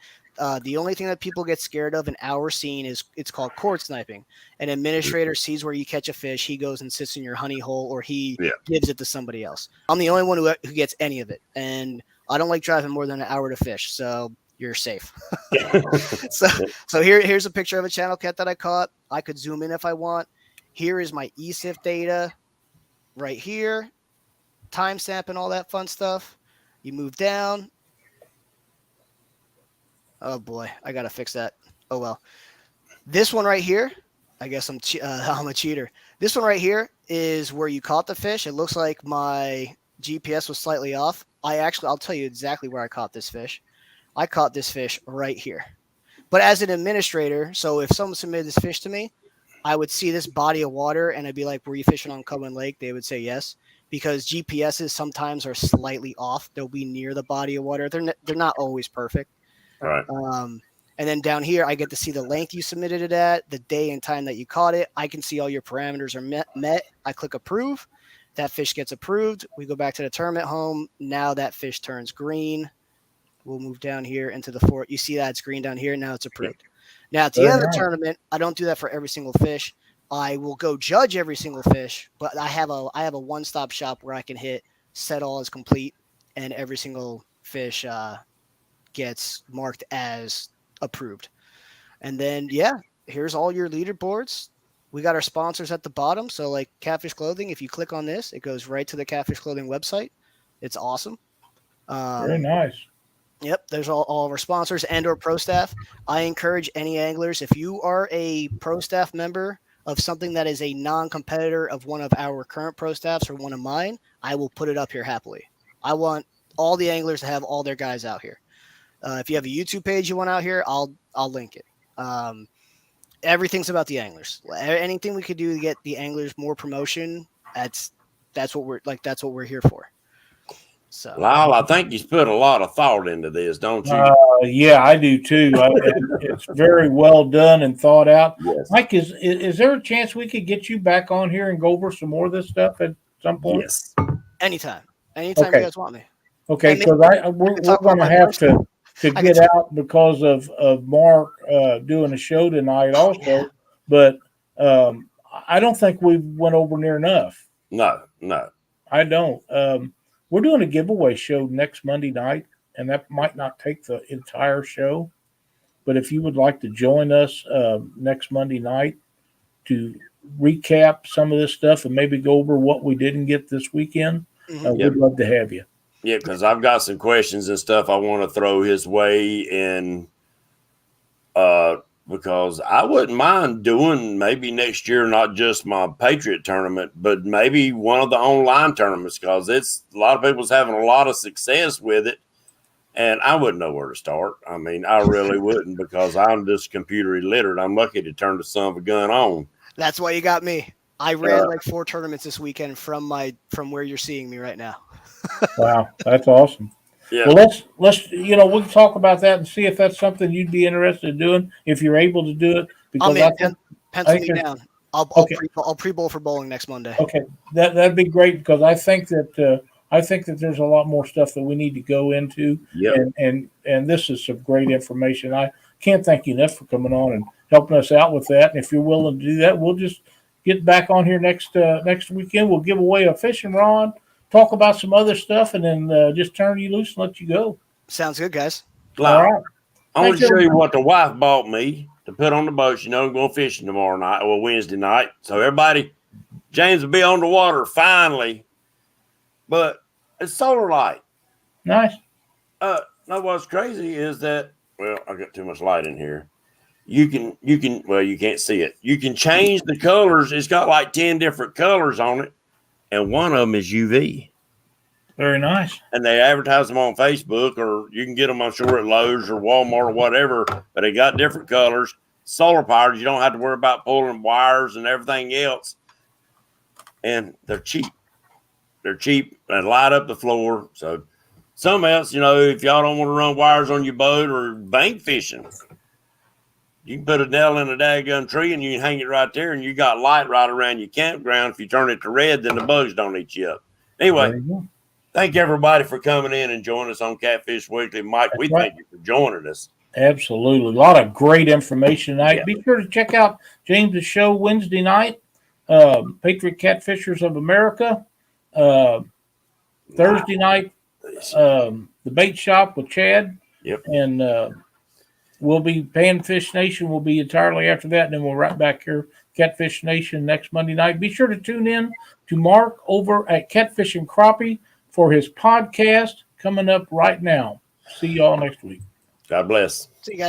The only thing that people get scared of in our scene is it's called cord sniping. An administrator sees where you catch a fish. He goes and sits in your honey hole, or he gives it to somebody else. I'm the only one who gets any of it. And I don't like driving more than an hour to fish, so you're safe. So here's a picture of a channel cat that I caught. I could zoom in if I want. Here is my ESIF data right here, timestamp and all that fun stuff. You move down. Oh boy, I gotta fix that. Oh well. This one right here, I guess I'm a cheater. This one right here is where you caught the fish. It looks like my GPS was slightly off. I'll tell you exactly where I caught this fish. I caught this fish right here. But as an administrator, so if someone submitted this fish to me, I would see this body of water and I'd be like, were you fishing on Cohen Lake? They would say yes, because GPSs sometimes are slightly off. They'll be near the body of water. They're not always perfect. Right. And then down here, I get to see the length you submitted it at, the day and time that you caught it. I can see all your parameters are met. I click approve. That fish gets approved. We go back to the tournament home. Now that fish turns green. We'll move down here into the fort. You see that it's green down here. Now it's approved. Now at the end of the tournament, I don't do that for every single fish. I will go judge every single fish, but I have a one-stop shop where I can hit set all as complete, and every single fish gets marked as approved. And then, here's all your leaderboards. We got our sponsors at the bottom. So like Catfish Clothing, if you click on this, it goes right to the Catfish Clothing website. It's awesome. Very nice. Yep, there's all of our sponsors and or pro staff. I encourage any anglers, if you are a pro staff member of something that is a non-competitor of one of our current pro staffs or one of mine, I will put it up here happily. I want all the anglers to have all their guys out here. If you have a YouTube page you want out here, I'll link it. everything's about the anglers. Anything we could do to get the anglers more promotion, that's what we're here for. So, Lyle, I think you put a lot of thought into this, don't you? Yeah, I do too. It's very well done and thought out. Yes. Mike, is there a chance we could get you back on here and go over some more of this stuff at some point? Yes. anytime Okay. you guys want me. Okay, And because we're going to have to get out because of Mark doing a show tonight also. Yeah. But I don't think we went over near enough. No. I don't. We're doing a giveaway show next Monday night, and that might not take the entire show. But if you would like to join us next Monday night to recap some of this stuff and maybe go over what we didn't get this weekend, we'd love to have you. Yeah, because I've got some questions and stuff I want to throw his way, and because I wouldn't mind doing maybe next year, not just my Patriot tournament, but maybe one of the online tournaments, because it's a lot of people's having a lot of success with it, and I wouldn't know where to start. I mean, I really wouldn't, because I'm just computer illiterate. I'm lucky to turn the son of a gun on. That's why you got me. I ran like 4 tournaments this weekend from where you're seeing me right now. Wow, that's awesome. Yeah. Well, let's we'll talk about that and see if that's something you'd be interested in doing if you're able to do it. Because pencil me down. I'll pre-bowl for bowling next Monday. Okay, that'd be great, because I think that there's a lot more stuff that we need to go into. Yep. And this is some great information. I can't thank you enough for coming on and helping us out with that. And if you're willing to do that, we'll just get back on here next weekend. We'll give away a fishing rod, talk about some other stuff, and then just turn you loose and let you go. Sounds good, guys. All right. I want to Thank show you. you what the wife bought me to put on the boat. You know, I'm going fishing tomorrow night, or Wednesday night. So everybody, James will be on the water finally. But it's solar light. Nice. Now what's crazy is that, well, I got too much light in here. You can't see it. You can change the colors. It's got like 10 different colors on it, and one of them is UV. Very nice. And they advertise them on Facebook, or you can get them, I'm sure, at Lowe's or Walmart or whatever. But they got different colors. Solar powered. You don't have to worry about pulling wires and everything else. And they're cheap. They're cheap and light up the floor. So something else, if y'all don't want to run wires on your boat or bank fishing, you can put a nail in a daggum tree and you can hang it right there, and you got light right around your campground. If you turn it to red, then the bugs don't eat you up. Anyway, thank everybody for coming in and joining us on Catfish Weekly. Mike, thank you for joining us. Absolutely. A lot of great information tonight. Yeah. Be sure to check out James's show Wednesday night, Patriot Catfishers of America. Thursday night, the bait shop with Chad. Yep. And we'll be Panfish Nation. We'll be entirely after that. And then we'll right back here, Catfish Nation, next Monday night. Be sure to tune in to Mark over at Catfish and Crappie for his podcast coming up right now. See y'all next week. God bless. See you guys.